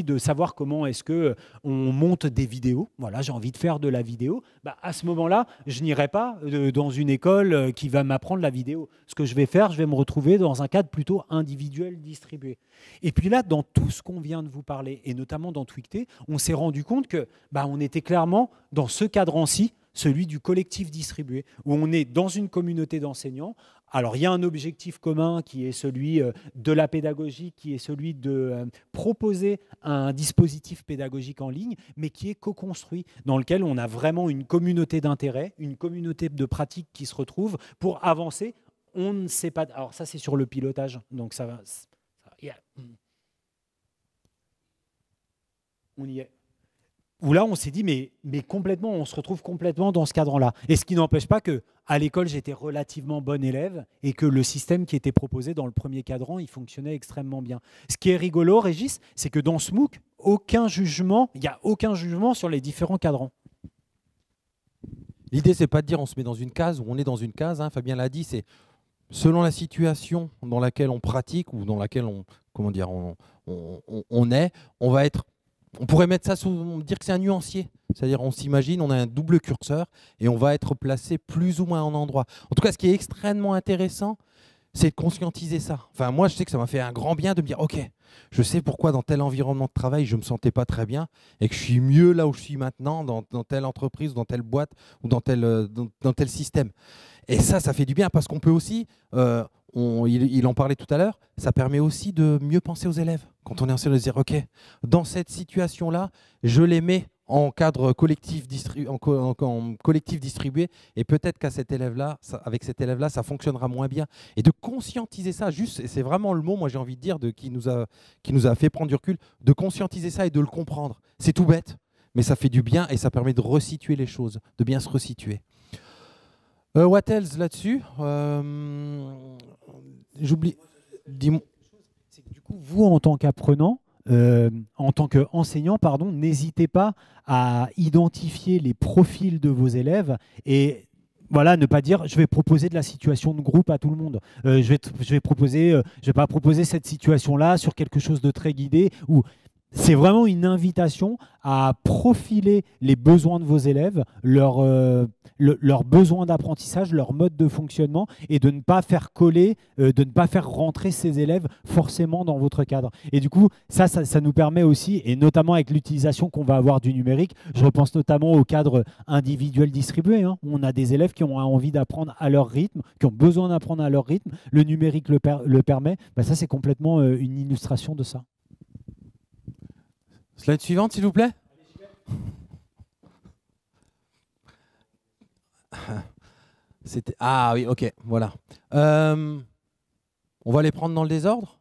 de savoir comment est-ce qu'on monte des vidéos, voilà, j'ai envie de faire de la vidéo, à ce moment-là, je n'irai pas dans une école qui va m'apprendre la vidéo. Ce que je vais faire, je vais me retrouver dans un cadre plutôt individuel, distribué. Et puis là, dans tout ce qu'on vient de vous parler, et notamment dans Twicté, on s'est rendu compte que on était clairement dans ce cadre-ci, celui du collectif distribué, où on est dans une communauté d'enseignants. Alors, il y a un objectif commun qui est celui de la pédagogie, qui est celui de proposer un dispositif pédagogique en ligne, mais qui est co-construit, dans lequel on a vraiment une communauté d'intérêt, une communauté de pratiques qui se retrouvent pour avancer. On ne sait pas... Alors ça, c'est sur le pilotage, donc ça va... On y est. Où là, on s'est dit, mais complètement, on se retrouve complètement dans ce cadre-là. Et ce qui n'empêche pas qu'à l'école, j'étais relativement bon élève et que le système qui était proposé dans le premier cadran, il fonctionnait extrêmement bien. Ce qui est rigolo, Régis, c'est que dans ce MOOC, il n'y a aucun jugement sur les différents cadrans. L'idée, c'est pas de dire on se met dans une case ou on est dans une case. Hein, Fabien l'a dit, c'est selon la situation dans laquelle on pratique ou dans laquelle on est, on pourrait mettre ça dire que c'est un nuancier. C'est-à-dire, on s'imagine, on a un double curseur et on va être placé plus ou moins en endroit. En tout cas, ce qui est extrêmement intéressant, c'est de conscientiser ça. Enfin, moi, je sais que ça m'a fait un grand bien de me dire, OK, je sais pourquoi dans tel environnement de travail, je ne me sentais pas très bien et que je suis mieux là où je suis maintenant, dans telle entreprise, dans telle boîte ou dans tel système. Et ça fait du bien parce qu'on peut aussi... il en parlait tout à l'heure, ça permet aussi de mieux penser aux élèves. Quand on est enseignant, de se dire, OK, dans cette situation-là, je les mets en cadre collectif, en collectif distribué, et peut-être qu'à cet élève-là, avec cet élève-là, ça fonctionnera moins bien. Et de conscientiser ça, juste, et c'est vraiment le mot, moi j'ai envie de dire, qui nous a fait prendre du recul, de conscientiser ça et de le comprendre. C'est tout bête, mais ça fait du bien et ça permet de resituer les choses, de bien se resituer. What else là-dessus J'oublie. Dis-moi. C'est que du coup, vous, en tant qu'apprenant, en tant qu'enseignant, n'hésitez pas à identifier les profils de vos élèves et voilà, ne pas dire je vais proposer de la situation de groupe à tout le monde. Je vais pas proposer cette situation-là sur quelque chose de très guidé ou c'est vraiment une invitation à profiler les besoins de vos élèves, leurs besoins d'apprentissage, leur mode de fonctionnement et de ne pas faire coller, de ne pas faire rentrer ces élèves forcément dans votre cadre. Et du coup, ça nous permet aussi, et notamment avec l'utilisation qu'on va avoir du numérique, je repense notamment au cadre individuel distribué, hein, où on a des élèves qui ont envie d'apprendre à leur rythme, qui ont besoin d'apprendre à leur rythme, le numérique le permet. Ça, c'est complètement une illustration de ça. Slide suivante, s'il vous plaît. Ah oui, ok, voilà. On va les prendre dans le désordre.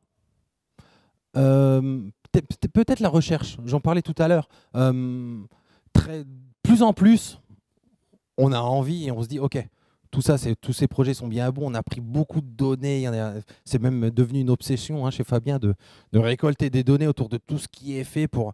Peut-être la recherche, j'en parlais tout à l'heure. Plus en plus, on a envie et on se dit, ok, tous ces projets sont bien bons, on a pris beaucoup de données, c'est même devenu une obsession chez Fabien de récolter des données autour de tout ce qui est fait pour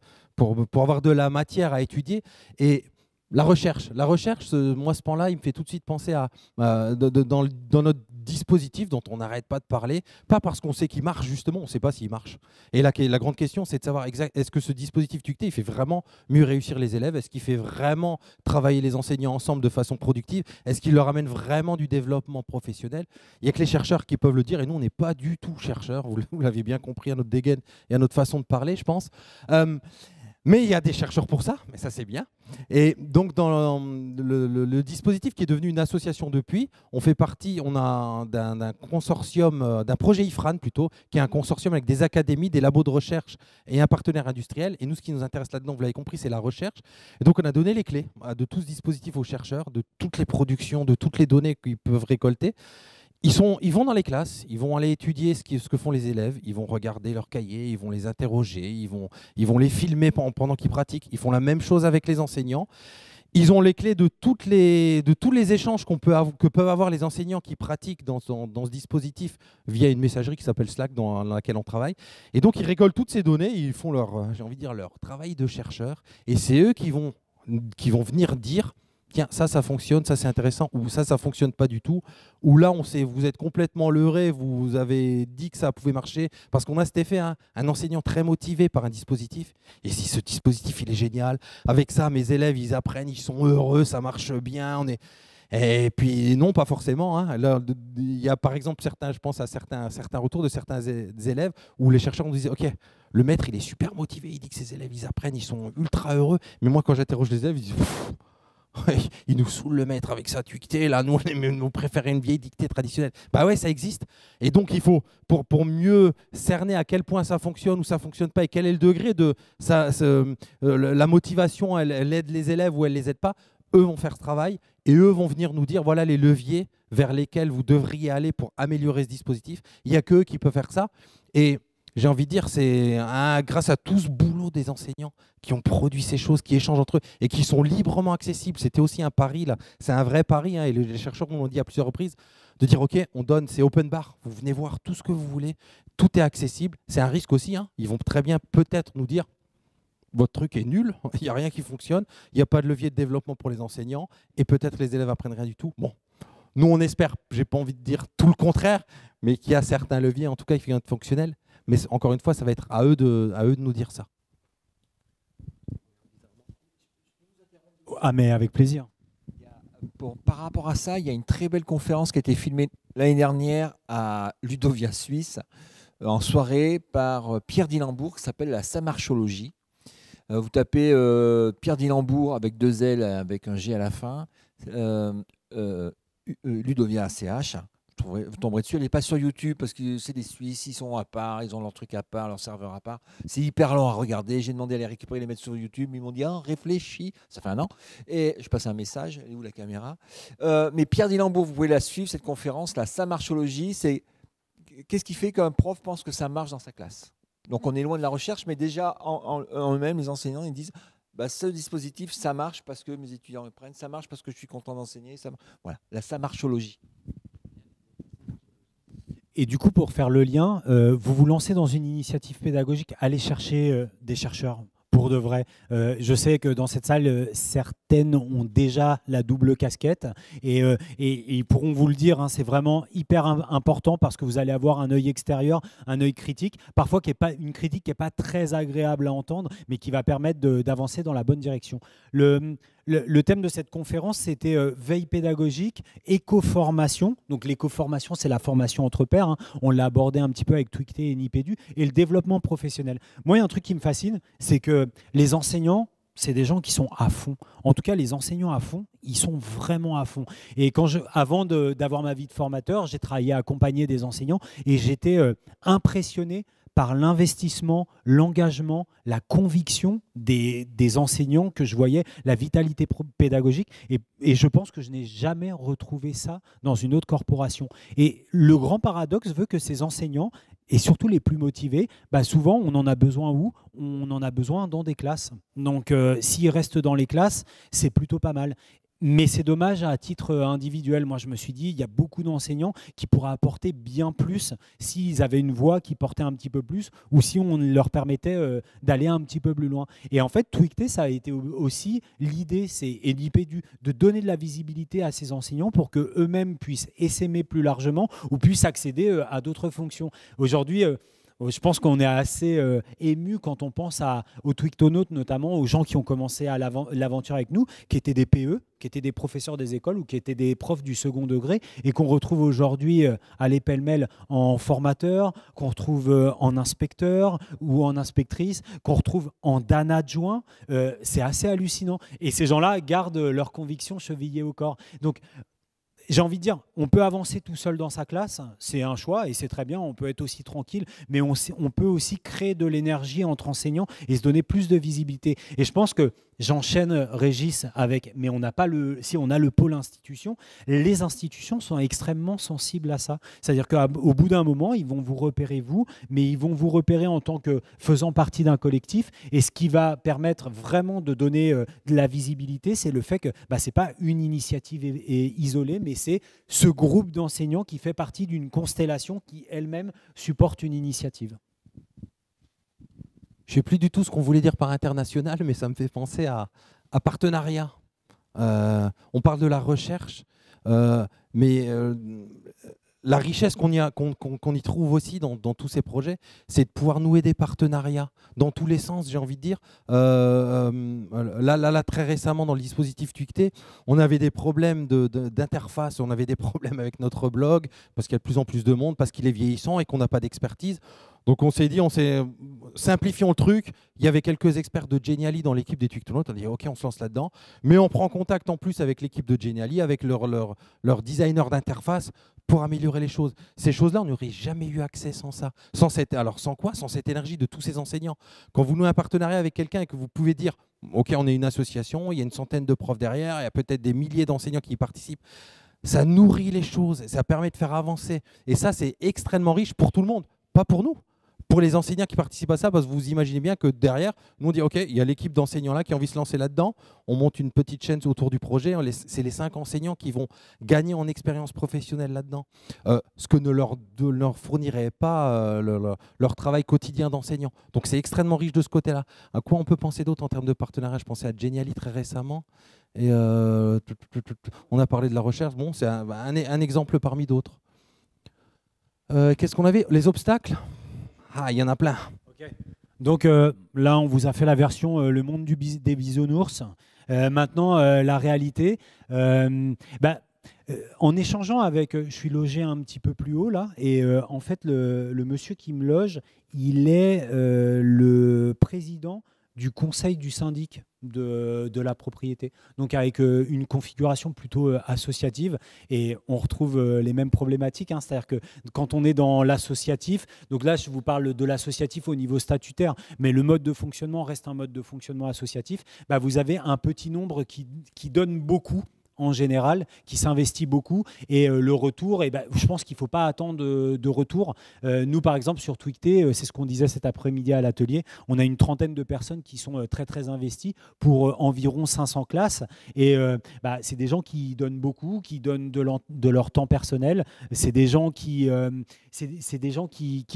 avoir de la matière à étudier. Et la recherche, moi ce pan-là, il me fait tout de suite penser à dans notre dispositif dont on n'arrête pas de parler, pas parce qu'on sait qu'il marche, justement, on ne sait pas s'il marche. Et la grande question, c'est de savoir est-ce que ce dispositif tucté, il fait vraiment mieux réussir les élèves? Est-ce qu'il fait vraiment travailler les enseignants ensemble de façon productive? Est-ce qu'il leur amène vraiment du développement professionnel? Il n'y a que les chercheurs qui peuvent le dire, et nous, on n'est pas du tout chercheurs, vous l'avez bien compris à notre dégaine et à notre façon de parler, je pense. Mais il y a des chercheurs pour ça, mais ça c'est bien. Et donc dans le dispositif qui est devenu une association depuis, on fait partie, on a d'un consortium, d'un projet IFRAN plutôt, qui est un consortium avec des académies, des labos de recherche et un partenaire industriel. Et nous, ce qui nous intéresse là-dedans, vous l'avez compris, c'est la recherche. Et donc on a donné les clés de tout ce dispositif aux chercheurs, de toutes les productions, de toutes les données qu'ils peuvent récolter. Ils vont dans les classes, ils vont aller étudier ce que font les élèves, ils vont regarder leurs cahiers, ils vont les interroger, ils vont les filmer pendant qu'ils pratiquent. Ils font la même chose avec les enseignants. Ils ont les clés de tous les échanges que peuvent avoir les enseignants qui pratiquent dans ce dispositif via une messagerie qui s'appelle Slack, dans laquelle on travaille. Et donc, ils récoltent toutes ces données, ils font j'ai envie de dire, leur travail de chercheur. Et c'est eux qui vont venir dire tiens, ça fonctionne, ça c'est intéressant, ou ça fonctionne pas du tout, ou là vous êtes complètement leurré, vous avez dit que ça pouvait marcher, parce qu'on a cet effet, hein, un enseignant très motivé par un dispositif, et si ce dispositif il est génial, avec ça mes élèves ils apprennent, ils sont heureux, ça marche bien, et puis non, pas forcément. Hein. Là, il y a par exemple je pense à certains retours de certains élèves où les chercheurs nous disaient ok, le maître il est super motivé, il dit que ses élèves ils apprennent, ils sont ultra heureux, mais moi quand j'interroge les élèves, ils disent il nous saoule le maître avec sa dictée, là, nous on préférait une vieille dictée traditionnelle. Bah ouais, ça existe. Et donc il faut, pour mieux cerner à quel point ça fonctionne ou ça fonctionne pas, et quel est le degré de la motivation, elle aide les élèves ou elle les aide pas, eux vont faire ce travail et eux vont venir nous dire voilà les leviers vers lesquels vous devriez aller pour améliorer ce dispositif. Il n'y a qu'eux qui peuvent faire ça. Et j'ai envie de dire, c'est grâce à tout ce boulot des enseignants qui ont produit ces choses, qui échangent entre eux et qui sont librement accessibles. C'était aussi un pari, là. C'est un vrai pari, hein, et les chercheurs nous l'ont dit à plusieurs reprises, de dire, OK, on donne, c'est open bar, vous venez voir tout ce que vous voulez, tout est accessible. C'est un risque aussi, hein. Ils vont très bien peut-être nous dire, votre truc est nul, il n'y a rien qui fonctionne, il n'y a pas de levier de développement pour les enseignants, et peut-être les élèves apprennent rien du tout. Bon, nous on espère, j'ai pas envie de dire tout le contraire, mais qu'il y a certains leviers, en tout cas, qui viennent être fonctionnels. Mais encore une fois, ça va être à eux de nous dire ça. Ah, mais avec plaisir. Par rapport à ça, il y a une très belle conférence qui a été filmée l'année dernière à Ludovia Suisse, en soirée, par Pierre Dillenbourg, qui s'appelle la Samarchologie. Vous tapez Pierre Dillenbourg avec 2 L, avec un G à la fin, Ludovia CH. Vous tomberez dessus. Elle n'est pas sur YouTube parce que c'est des Suisses, ils sont à part, ils ont leur truc à part, leur serveur à part. C'est hyper long à regarder. J'ai demandé à les récupérer, les mettre sur YouTube. Ils m'ont dit réfléchis. Ça fait un an. Et je passe un message. Elle est où la caméra? Mais Pierre Dillenbourg, vous pouvez la suivre, cette conférence, la Samarchologie. C'est qu'est-ce qui fait qu'un prof pense que ça marche dans sa classe? Donc on est loin de la recherche, mais déjà en eux-mêmes, les enseignants, ils disent ce dispositif, ça marche parce que mes étudiants le prennent, ça marche parce que je suis content d'enseigner. Voilà, la Samarchologie. Et du coup, pour faire le lien, vous vous lancez dans une initiative pédagogique, allez chercher des chercheurs pour de vrai. Je sais que dans cette salle, certaines ont déjà la double casquette et ils pourront vous le dire, hein, c'est vraiment hyper important parce que vous allez avoir un œil extérieur, un œil critique, parfois qui est pas une critique qui n'est pas très agréable à entendre, mais qui va permettre d'avancer dans la bonne direction. Le thème de cette conférence, c'était veille pédagogique, éco-formation. Donc l'éco-formation, c'est la formation entre pairs. Hein. On l'a abordé un petit peu avec Twicté et Nipédu. Et le développement professionnel. Moi, il y a un truc qui me fascine, c'est que les enseignants, c'est des gens qui sont à fond. En tout cas, les enseignants à fond, ils sont vraiment à fond. Et avant d'avoir ma vie de formateur, j'ai travaillé à accompagner des enseignants et j'étais impressionné par l'investissement, l'engagement, la conviction des enseignants que je voyais, la vitalité pédagogique. Et je pense que je n'ai jamais retrouvé ça dans une autre corporation. Et le grand paradoxe veut que ces enseignants, et surtout les plus motivés, souvent on en a besoin où? On en a besoin dans des classes. Donc s'ils restent dans les classes, c'est plutôt pas mal. Mais c'est dommage à titre individuel. Moi, je me suis dit, il y a beaucoup d'enseignants qui pourraient apporter bien plus s'ils avaient une voix qui portait un petit peu plus ou si on leur permettait d'aller un petit peu plus loin. Et en fait, Twicté, ça a été aussi l'idée, et l'IPDU, de donner de la visibilité à ces enseignants pour qu'eux-mêmes puissent essaimer plus largement ou puissent accéder à d'autres fonctions. Aujourd'hui, je pense qu'on est assez ému quand on pense aux Twictonautes, notamment aux gens qui ont commencé à l'aventure avec nous, qui étaient des PE, qui étaient des professeurs des écoles ou qui étaient des profs du second degré et qu'on retrouve aujourd'hui à l'épelle-mêle en formateur, qu'on retrouve en inspecteur ou en inspectrice, qu'on retrouve en DAN adjoint. C'est assez hallucinant. Et ces gens-là gardent leurs convictions chevillées au corps. Donc, j'ai envie de dire, on peut avancer tout seul dans sa classe, c'est un choix et c'est très bien, on peut être aussi tranquille, mais on peut aussi créer de l'énergie entre enseignants et se donner plus de visibilité. Et je pense que j'enchaîne, Régis, mais on n'a pas si on a le pôle institution, les institutions sont extrêmement sensibles à ça. C'est-à-dire qu'au bout d'un moment, ils vont vous repérer vous, mais ils vont vous repérer en tant que faisant partie d'un collectif. Et ce qui va permettre vraiment de donner de la visibilité, c'est le fait que ce n'est pas une initiative isolée, mais c'est ce groupe d'enseignants qui fait partie d'une constellation qui elle-même supporte une initiative. Je ne sais plus du tout ce qu'on voulait dire par international, mais ça me fait penser à partenariat. On parle de la recherche, mais la richesse qu'on y trouve aussi dans tous ces projets, c'est de pouvoir nouer des partenariats dans tous les sens, j'ai envie de dire. Là, très récemment, dans le dispositif Twicté, on avait des problèmes d'interface, on avait des problèmes avec notre blog, parce qu'il y a de plus en plus de monde, parce qu'il est vieillissant et qu'on n'a pas d'expertise. Donc on s'est dit, simplifions le truc. Il y avait quelques experts de Geniali dans l'équipe des Twictonautes. On a dit, OK, on se lance là-dedans. Mais on prend contact en plus avec l'équipe de Geniali, avec leur designer d'interface pour améliorer les choses. Ces choses-là, on n'aurait jamais eu accès sans ça. Sans cette énergie de tous ces enseignants. Quand vous nouez un partenariat avec quelqu'un et que vous pouvez dire, OK, on est une association, il y a une centaine de profs derrière, il y a peut-être des milliers d'enseignants qui y participent. Ça nourrit les choses, ça permet de faire avancer. Et ça, c'est extrêmement riche pour tout le monde, pas pour nous. Pour les enseignants qui participent à ça, parce que vous imaginez bien que derrière, nous on dit OK, il y a l'équipe d'enseignants là qui a envie de se lancer là-dedans, on monte une petite chaîne autour du projet, c'est les 5 enseignants qui vont gagner en expérience professionnelle là-dedans. Ce que ne leur fournirait pas leur travail quotidien d'enseignant. Donc c'est extrêmement riche de ce côté-là. À quoi on peut penser d'autre en termes de partenariat? Je pensais à Geniali très récemment. Et on a parlé de la recherche. Bon, c'est un exemple parmi d'autres. Qu'est-ce qu'on avait? Les obstacles? Ah, il y en a plein. Okay. Donc là, on vous a fait la version le monde des bisounours. Maintenant, la réalité. En échangeant avec, je suis logé un petit peu plus haut là, et en fait, le monsieur qui me loge, il est le président du conseil du syndic de la propriété. Donc avec une configuration plutôt associative, et on retrouve les mêmes problématiques, hein. C'est-à-dire que quand on est dans l'associatif, donc là je vous parle de l'associatif au niveau statutaire, mais le mode de fonctionnement reste un mode de fonctionnement associatif, vous avez un petit nombre qui donne beaucoup en général, qui s'investit beaucoup, et le retour, je pense qu'il ne faut pas attendre de retour. Nous, par exemple, sur Twicté, c'est ce qu'on disait cet après-midi à l'atelier, on a une trentaine de personnes qui sont très, très investies pour environ 500 classes, et c'est des gens qui donnent beaucoup, qui donnent de leur temps personnel, c'est des gens qui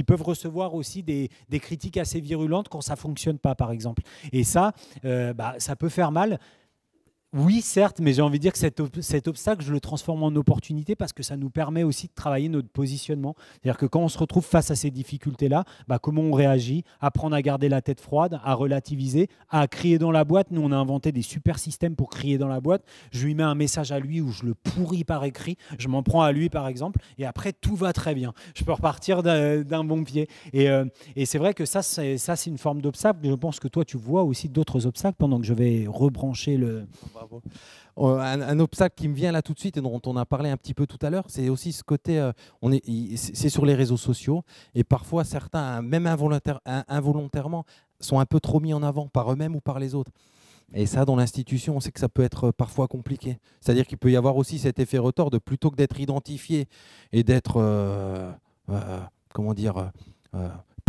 peuvent recevoir aussi des critiques assez virulentes quand ça ne fonctionne pas, par exemple. Et ça, ça peut faire mal. Oui, certes, mais j'ai envie de dire que cet obstacle, je le transforme en opportunité parce que ça nous permet aussi de travailler notre positionnement. C'est-à-dire que quand on se retrouve face à ces difficultés-là, comment on réagit, apprendre à garder la tête froide, à relativiser, à crier dans la boîte. Nous, on a inventé des super systèmes pour crier dans la boîte. Je lui mets un message à lui où je le pourris par écrit. Je m'en prends à lui, par exemple, et après, tout va très bien. Je peux repartir d'un bon pied. Et c'est vrai que ça, c'est une forme d'obstacle. Je pense que toi, tu vois aussi d'autres obstacles pendant que je vais rebrancher le... Un obstacle qui me vient là tout de suite et dont on a parlé un petit peu tout à l'heure, c'est aussi ce côté, c'est sur les réseaux sociaux, et parfois certains, même involontairement, sont un peu trop mis en avant par eux-mêmes ou par les autres. Et ça, dans l'institution, on sait que ça peut être parfois compliqué. C'est-à-dire qu'il peut y avoir aussi cet effet retors de, plutôt que d'être identifié et d'être,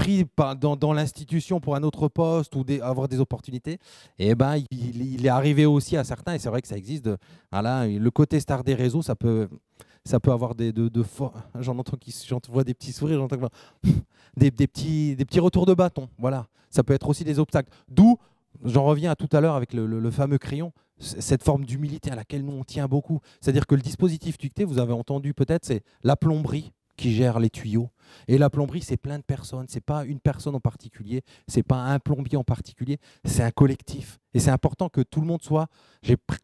pris dans l'institution pour un autre poste ou avoir des opportunités, et ben, il est arrivé aussi à certains, et c'est vrai que ça existe, voilà, le côté star des réseaux, ça peut avoir j'en vois des petits sourires, j'entends des petits retours de bâton, voilà. Ça peut être aussi des obstacles. D'où, j'en reviens à tout à l'heure avec le fameux crayon, cette forme d'humilité à laquelle nous on tient beaucoup. C'est-à-dire que le dispositif tucté, vous avez entendu peut-être, c'est la plomberie qui gère les tuyaux. Et la plomberie, c'est plein de personnes. C'est pas une personne en particulier, c'est pas un plombier en particulier, c'est un collectif. Et c'est important que tout le monde soit,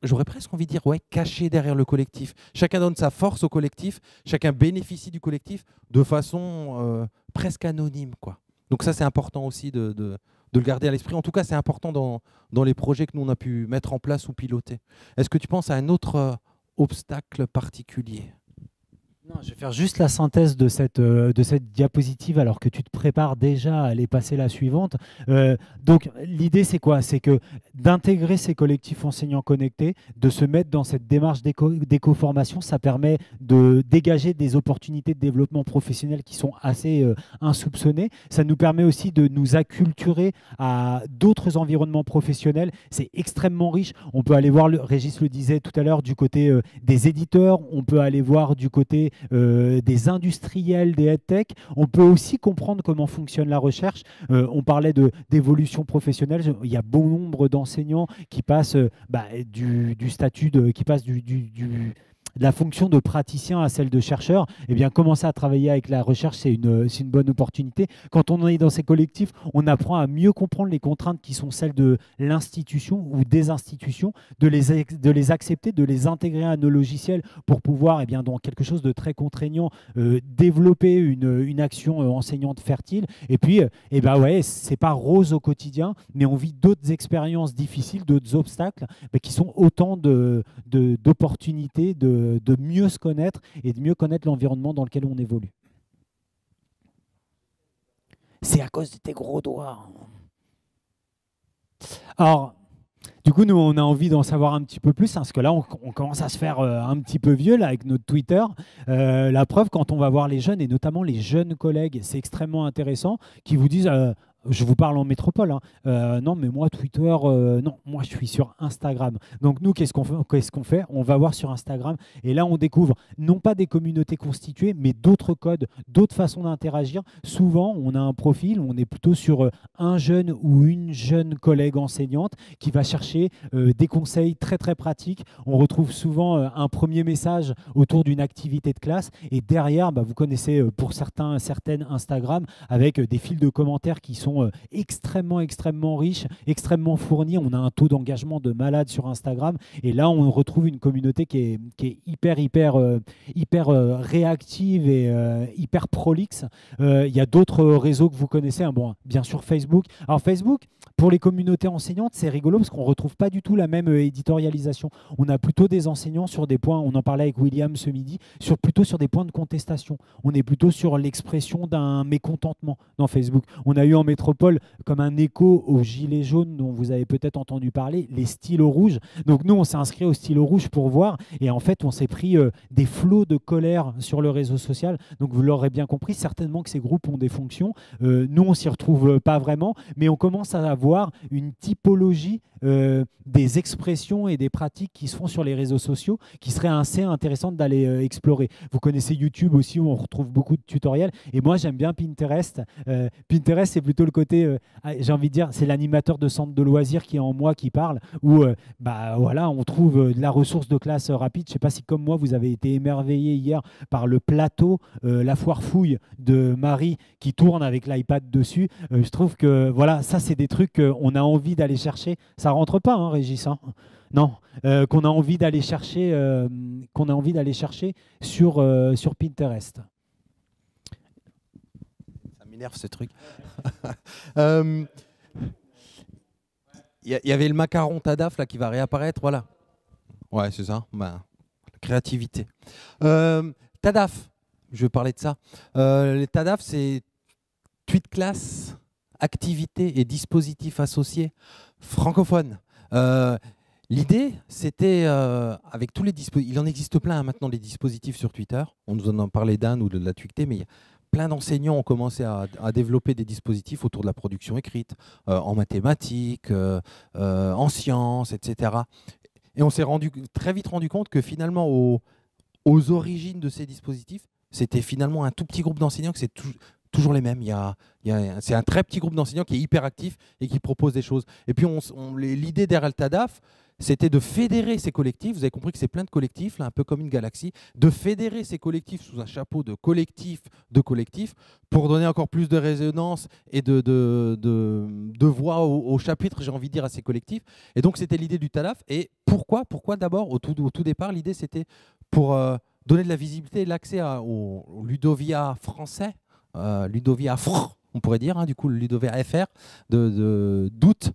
j'aurais presque envie de dire, ouais, caché derrière le collectif. Chacun donne sa force au collectif, chacun bénéficie du collectif de façon presque anonyme, quoi. Donc ça, c'est important aussi de le garder à l'esprit. En tout cas, c'est important dans les projets que nous, on a pu mettre en place ou piloter. Est-ce que tu penses à un autre obstacle particulier ? Non, je vais faire juste la synthèse de cette diapositive alors que tu te prépares déjà à aller passer la suivante. Donc l'idée c'est quoi? C'est que d'intégrer ces collectifs enseignants connectés, de se mettre dans cette démarche d'éco-formation, ça permet de dégager des opportunités de développement professionnel qui sont assez insoupçonnées. Ça nous permet aussi de nous acculturer à d'autres environnements professionnels. C'est extrêmement riche. On peut aller voir, Régis le disait tout à l'heure, du côté des éditeurs, on peut aller voir du côté des industriels, des EdTech. On peut aussi comprendre comment fonctionne la recherche. On parlait d'évolution professionnelle. Il y a bon nombre d'enseignants qui passent du statut qui passent de la fonction de praticien à celle de chercheur. Eh bien, commencer à travailler avec la recherche, c'est une bonne opportunité. Quand on est dans ces collectifs, on apprend à mieux comprendre les contraintes qui sont celles de l'institution ou des institutions, de les accepter, de les intégrer à nos logiciels pour pouvoir, dans quelque chose de très contraignant, développer une action enseignante fertile. Et puis, c'est pas rose au quotidien, mais on vit d'autres expériences difficiles, d'autres obstacles, qui sont autant d'opportunités de mieux se connaître et de mieux connaître l'environnement dans lequel on évolue. C'est à cause de tes gros doigts. Alors, du coup, nous, on a envie d'en savoir un petit peu plus, parce que là, on commence à se faire un petit peu vieux là, avec notre Twitter. La preuve, quand on va voir les jeunes, et notamment les jeunes collègues, c'est extrêmement intéressant, qui vous disent... je vous parle en métropole. Non, mais moi, Twitter, non, moi, je suis sur Instagram. Donc, nous, qu'est-ce qu'on fait? On va voir sur Instagram. Et là, on découvre non pas des communautés constituées, mais d'autres codes, d'autres façons d'interagir. Souvent, on a un profil, on est plutôt sur un jeune ou une jeune collègue enseignante qui va chercher des conseils très, très pratiques. On retrouve souvent un premier message autour d'une activité de classe. Et derrière, vous connaissez pour certaines Instagram avec des fils de commentaires qui sont extrêmement riches, extrêmement fournis. On a un taux d'engagement de malade sur Instagram. Et là, on retrouve une communauté qui est hyper réactive et hyper prolixe. Il y a d'autres réseaux que vous connaissez. Bon, bien sûr, Facebook. Alors, Facebook, pour les communautés enseignantes, c'est rigolo parce qu'on ne retrouve pas du tout la même éditorialisation. On a plutôt des enseignants sur des points, on en parlait avec William ce midi, plutôt sur des points de contestation. On est plutôt sur l'expression d'un mécontentement dans Facebook. On a eu en métropole comme un écho aux gilets jaunes dont vous avez peut-être entendu parler, les stylos rouges. Donc nous, on s'est inscrit au stylo rouge pour voir et en fait, on s'est pris des flots de colère sur le réseau social. Donc vous l'aurez bien compris, certainement que ces groupes ont des fonctions. Nous, on s'y retrouve pas vraiment, mais on commence à avoir une typologie des expressions et des pratiques qui se font sur les réseaux sociaux qui seraient assez intéressantes d'aller explorer. Vous connaissez YouTube aussi où on retrouve beaucoup de tutoriels et moi j'aime bien Pinterest. Pinterest c'est plutôt le côté, j'ai envie de dire, c'est l'animateur de centre de loisirs qui est en moi qui parle où voilà, on trouve de la ressource de classe rapide. Je ne sais pas si comme moi vous avez été émerveillé hier par le plateau La Foire Fouille de Marie qui tourne avec l'iPad dessus. Je trouve que voilà, ça c'est des trucs qu'on a envie d'aller chercher. Ça rentre pas, hein, Régis, hein. Non, qu'on a envie d'aller chercher, sur Pinterest. Ça m'énerve ce truc. Il y avait le macaron Tadaf là qui va réapparaître, voilà. Ouais, c'est ça. La créativité. Tadaf, je vais parler de ça. Les Tadaf, c'est tweet class, activités et dispositifs associés francophones. L'idée, c'était avec tous les dispositifs. Il en existe plein maintenant, les dispositifs sur Twitter. On nous en a parlé d'un ou de la tweeté, mais il y a plein d'enseignants ont commencé à développer des dispositifs autour de la production écrite, en mathématiques, en sciences, etc. Et on s'est très vite rendu compte que finalement, aux origines de ces dispositifs, c'était finalement un tout petit groupe d'enseignants, que c'est toujours les mêmes. C'est un très petit groupe d'enseignants qui est hyper actif et qui propose des choses. Et puis l'idée d'Erel Tadaf, c'était de fédérer ces collectifs. Vous avez compris que c'est plein de collectifs, là, un peu comme une galaxie, de fédérer ces collectifs sous un chapeau de collectifs pour donner encore plus de résonance et de voix au chapitre, j'ai envie de dire, à ces collectifs. Et donc, c'était l'idée du Tadaf. Et pourquoi d'abord, au tout départ, l'idée, c'était pour donner de la visibilité et l'accès au Ludovia français, Ludovia FR, on pourrait dire, hein, du coup, le Ludovia FR, d'août,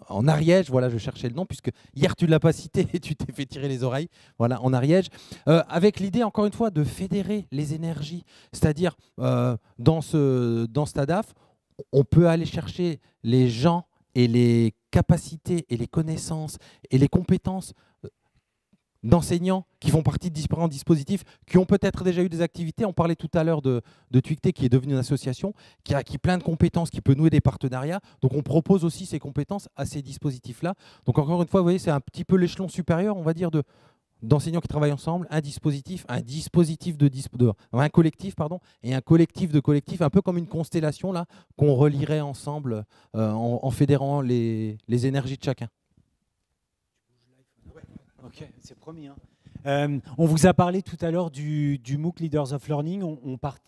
en Ariège, voilà, je cherchais le nom, puisque hier tu ne l'as pas cité et tu t'es fait tirer les oreilles, voilà, en Ariège, avec l'idée, encore une fois, de fédérer les énergies, c'est-à-dire, dans ce TADAF, on peut aller chercher les gens et les capacités et les connaissances et les compétences d'enseignants qui font partie de différents dispositifs, qui ont peut-être déjà eu des activités. On parlait tout à l'heure de Twicté, qui est devenue une association, qui a acquis plein de compétences, qui peut nouer des partenariats. Donc on propose aussi ces compétences à ces dispositifs-là. Donc encore une fois, vous voyez, c'est un petit peu l'échelon supérieur, on va dire, d'enseignants qui travaillent ensemble, un collectif, pardon, et un collectif de collectifs, un peu comme une constellation là, qu'on relierait ensemble en fédérant les énergies de chacun. Ok, c'est promis. On vous a parlé tout à l'heure du MOOC Leaders of Learning.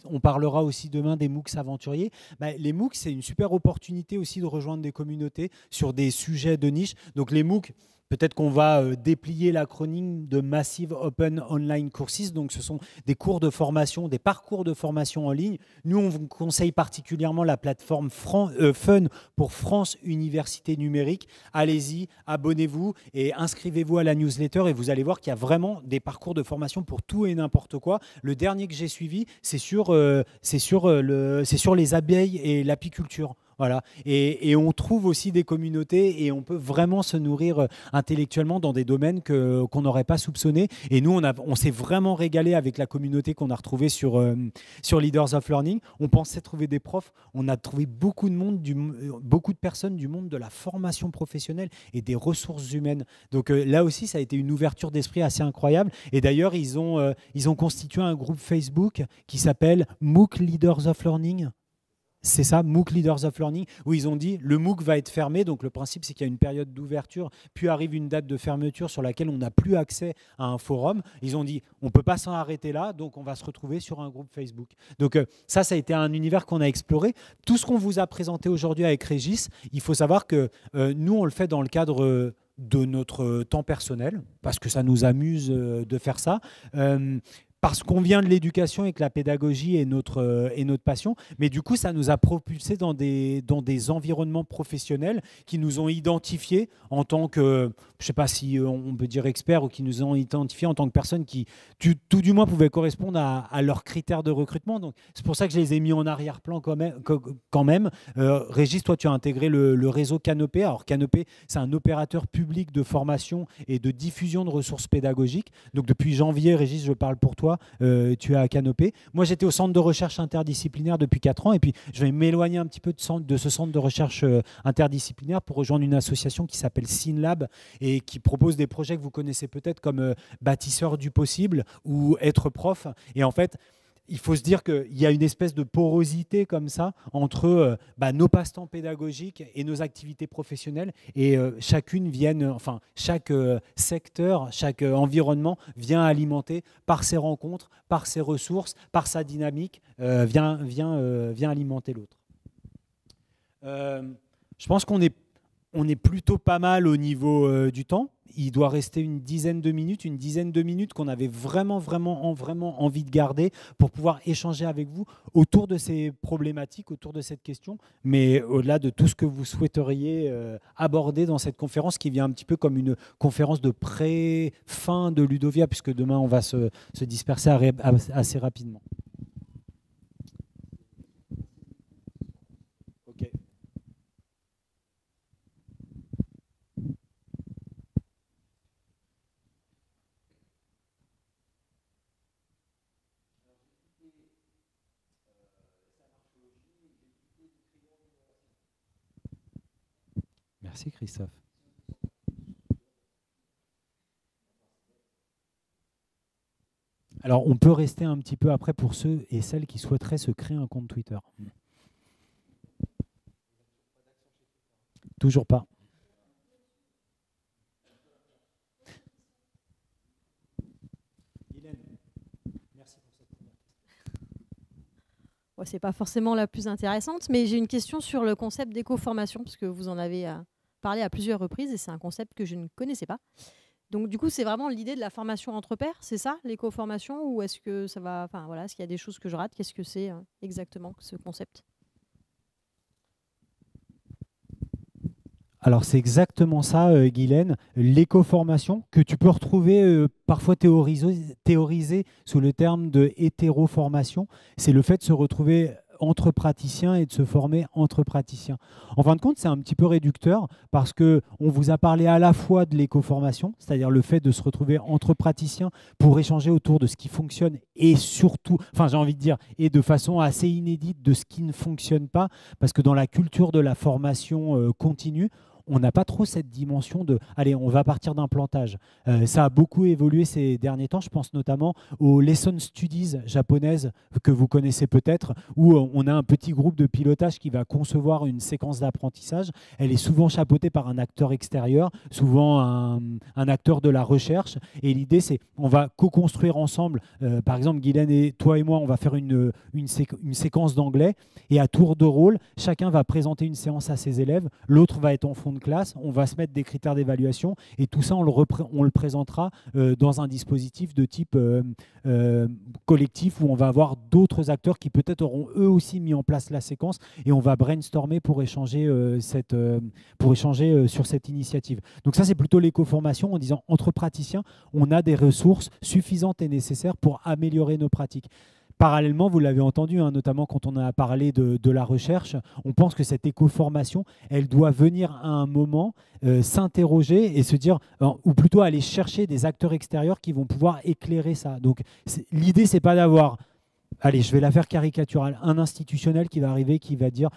On parlera aussi demain des MOOCs aventuriers. Les MOOCs, c'est une super opportunité aussi de rejoindre des communautés sur des sujets de niche. Donc les MOOCs, peut-être qu'on va déplier l'acronyme de Massive Open Online Courses. Donc, ce sont des cours de formation, des parcours de formation en ligne. Nous, on vous conseille particulièrement la plateforme Fun pour France Université Numérique. Allez-y, abonnez-vous et inscrivez-vous à la newsletter et vous allez voir qu'il y a vraiment des parcours de formation pour tout et n'importe quoi. Le dernier que j'ai suivi, c'est sur les abeilles et l'apiculture. Voilà. Et on trouve aussi des communautés et on peut vraiment se nourrir intellectuellement dans des domaines qu'on n'aurait pas soupçonnés. Et nous, on s'est vraiment régalé avec la communauté qu'on a retrouvée sur Leaders of Learning. On pensait trouver des profs. On a trouvé beaucoup de personnes du monde de la formation professionnelle et des ressources humaines. Donc là aussi, ça a été une ouverture d'esprit assez incroyable. Et d'ailleurs, ils ont constitué un groupe Facebook qui s'appelle MOOC Leaders of Learning. C'est ça, MOOC Leaders of Learning, où ils ont dit le MOOC va être fermé. Donc le principe, c'est qu'il y a une période d'ouverture, puis arrive une date de fermeture sur laquelle on n'a plus accès à un forum. Ils ont dit on ne peut pas s'en arrêter là, donc on va se retrouver sur un groupe Facebook. Donc ça a été un univers qu'on a exploré. Tout ce qu'on vous a présenté aujourd'hui avec Régis, il faut savoir que nous, on le fait dans le cadre de notre temps personnel, parce que ça nous amuse de faire ça. Parce qu'on vient de l'éducation et que la pédagogie est notre passion. Mais du coup, ça nous a propulsés dans des environnements professionnels qui nous ont identifiés en tant que, je ne sais pas si on peut dire experts, ou qui nous ont identifiés en tant que personnes qui, tout du moins, pouvaient correspondre à leurs critères de recrutement. Donc, c'est pour ça que je les ai mis en arrière-plan quand même. Régis, toi, tu as intégré le réseau Canopé. Alors, Canopé, c'est un opérateur public de formation et de diffusion de ressources pédagogiques. Donc, depuis janvier, Régis, je parle pour toi. Tu es à Canopé. Moi, j'étais au centre de recherche interdisciplinaire depuis 4 ans et puis je vais m'éloigner un petit peu de ce centre de recherche interdisciplinaire pour rejoindre une association qui s'appelle SynLab et qui propose des projets que vous connaissez peut-être comme Bâtisseurs du possible ou Être prof. Et en fait, il faut se dire qu'il y a une espèce de porosité comme ça entre nos passe-temps pédagogiques et nos activités professionnelles et chaque secteur, chaque environnement vient alimenter par ses rencontres, par ses ressources, par sa dynamique, vient alimenter l'autre. Je pense qu'on est plutôt pas mal au niveau du temps. Il doit rester une dizaine de minutes qu'on avait vraiment envie de garder pour pouvoir échanger avec vous autour de ces problématiques, autour de cette question, mais au-delà de tout ce que vous souhaiteriez aborder dans cette conférence qui vient un petit peu comme une conférence de pré-fin de Ludovia, puisque demain on va se disperser assez rapidement. Merci Christophe. Alors, on peut rester un petit peu après pour ceux et celles qui souhaiteraient se créer un compte Twitter. Toujours pas. Ce n'est pas forcément la plus intéressante, mais j'ai une question sur le concept d'éco-formation, parce que vous en avez parlé à plusieurs reprises et c'est un concept que je ne connaissais pas. Donc du coup, c'est vraiment l'idée de la formation entre pairs, c'est ça, l'éco-formation, ou est-ce que ça va, enfin voilà, est-ce qu'il y a des choses que je rate? Qu'est-ce que c'est exactement ce concept? Alors c'est exactement ça, Guylaine, l'éco-formation que tu peux retrouver parfois théorisée sous le terme de hétéroformation, c'est le fait de se retrouver entre praticiens et de se former entre praticiens. En fin de compte, c'est un petit peu réducteur parce qu'on vous a parlé à la fois de l'éco-formation, c'est-à-dire le fait de se retrouver entre praticiens pour échanger autour de ce qui fonctionne et surtout, enfin j'ai envie de dire, et de façon assez inédite de ce qui ne fonctionne pas, parce que dans la culture de la formation continue, on n'a pas trop cette dimension de « allez, on va partir d'un plantage ». Ça a beaucoup évolué ces derniers temps. Je pense notamment aux Lesson Studies japonaises que vous connaissez peut-être, où on a un petit groupe de pilotage qui va concevoir une séquence d'apprentissage. Elle est souvent chapeautée par un acteur extérieur, souvent un acteur de la recherche. Et l'idée, c'est on va co-construire ensemble. Par exemple, Guylaine et toi et moi, on va faire une séquence d'anglais. Et à tour de rôle, chacun va présenter une séance à ses élèves. L'autre va être en fond de classe, on va se mettre des critères d'évaluation et tout ça, on le présentera dans un dispositif de type collectif où on va avoir d'autres acteurs qui peut-être auront eux aussi mis en place la séquence et on va brainstormer pour échanger, sur cette initiative. Donc ça, c'est plutôt l'éco-formation en disant entre praticiens, on a des ressources suffisantes et nécessaires pour améliorer nos pratiques. Parallèlement, vous l'avez entendu, notamment quand on a parlé de la recherche, on pense que cette éco-formation, elle doit venir à un moment s'interroger et se dire, ou plutôt aller chercher des acteurs extérieurs qui vont pouvoir éclairer ça. Donc l'idée, c'est pas d'avoir, allez, je vais la faire caricaturale, un institutionnel qui va arriver, qui va dire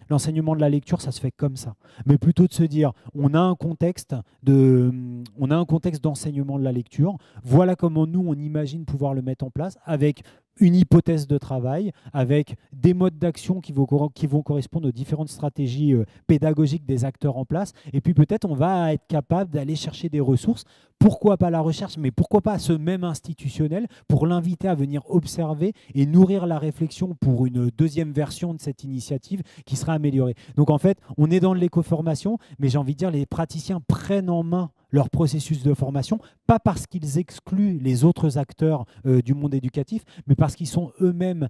l'enseignement de la lecture, ça se fait comme ça. Mais plutôt de se dire, on a un contexte d'enseignement de la lecture, voilà comment nous, on imagine pouvoir le mettre en place avec une hypothèse de travail, avec des modes d'action qui vont correspondre aux différentes stratégies pédagogiques des acteurs en place. Et puis peut-être on va être capable d'aller chercher des ressources. Pourquoi pas la recherche, mais pourquoi pas ce même institutionnel pour l'inviter à venir observer et nourrir la réflexion pour une deuxième version de cette initiative qui sera améliorée. Donc en fait, on est dans l'éco-formation, mais j'ai envie de dire les praticiens prennent en main leur processus de formation, pas parce qu'ils excluent les autres acteurs du monde éducatif, mais parce qu'ils sont eux-mêmes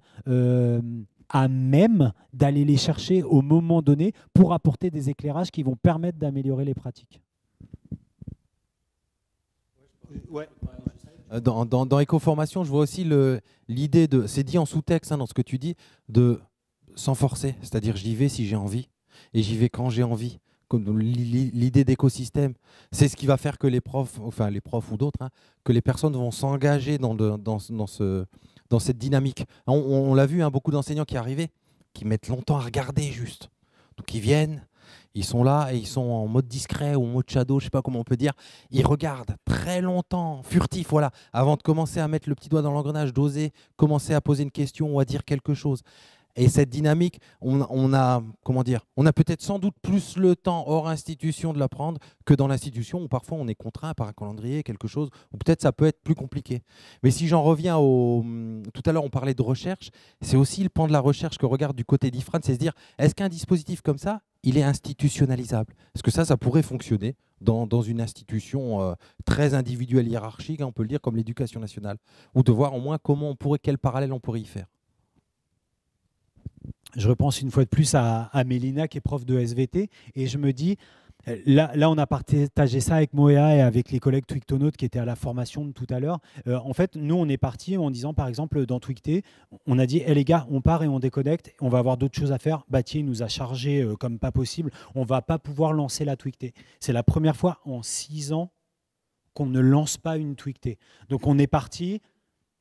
à même d'aller les chercher au moment donné pour apporter des éclairages qui vont permettre d'améliorer les pratiques. Ouais. Dans éco-formation, je vois aussi l'idée de, c'est dit en sous-texte dans ce que tu dis, de sans forcer, c'est-à-dire j'y vais si j'ai envie et j'y vais quand j'ai envie. L'idée d'écosystème, c'est ce qui va faire que les profs ou d'autres, que les personnes vont s'engager dans cette dynamique. On l'a vu, beaucoup d'enseignants qui arrivaient, qui mettent longtemps à regarder juste. Donc ils viennent, ils sont là et ils sont en mode discret ou en mode shadow, je ne sais pas comment on peut dire. Ils regardent très longtemps, furtifs, voilà, avant de commencer à mettre le petit doigt dans l'engrenage, d'oser commencer à poser une question ou à dire quelque chose. Et cette dynamique, on a peut-être sans doute plus le temps hors institution de l'apprendre que dans l'institution où parfois on est contraint par un calendrier, quelque chose, ou peut-être ça peut être plus compliqué. Mais si j'en reviens tout à l'heure on parlait de recherche, c'est aussi le pan de la recherche que regarde du côté d'IFRAN, c'est se dire, est-ce qu'un dispositif comme ça, il est institutionnalisable? Est-ce que ça pourrait fonctionner dans une institution très individuelle, hiérarchique, on peut le dire, comme l'éducation nationale, ou de voir au moins quel parallèle on pourrait y faire. Je repense une fois de plus à Mélina qui est prof de SVT et je me dis, là on a partagé ça avec Moea et avec les collègues Twictonautes qui étaient à la formation de tout à l'heure. En fait, nous on est parti en disant par exemple dans Twicté, on a dit les gars, on part et on déconnecte, on va avoir d'autres choses à faire. Bathier nous a chargé comme pas possible, on va pas pouvoir lancer la Twicté. C'est la première fois en 6 ans qu'on ne lance pas une Twicté. Donc on est parti.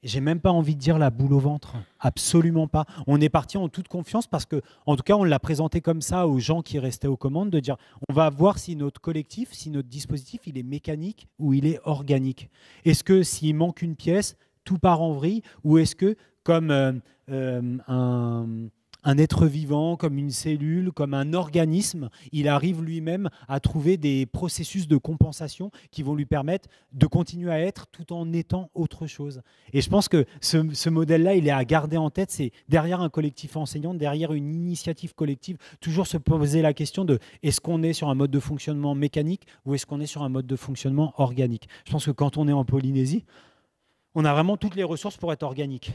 J'ai même pas envie de dire la boule au ventre. Absolument pas. On est parti en toute confiance parce que, en tout cas, on l'a présenté comme ça aux gens qui restaient aux commandes, de dire on va voir si notre collectif, si notre dispositif, il est mécanique ou il est organique. Est-ce que s'il manque une pièce, tout part en vrille, ou est-ce que, comme un être vivant, comme une cellule, comme un organisme, il arrive lui-même à trouver des processus de compensation qui vont lui permettre de continuer à être tout en étant autre chose. Et je pense que ce modèle-là, il est à garder en tête. C'est derrière un collectif enseignant, derrière une initiative collective, toujours se poser la question de est-ce qu'on est sur un mode de fonctionnement mécanique ou est-ce qu'on est sur un mode de fonctionnement organique. Je pense que quand on est en Polynésie, on a vraiment toutes les ressources pour être organique.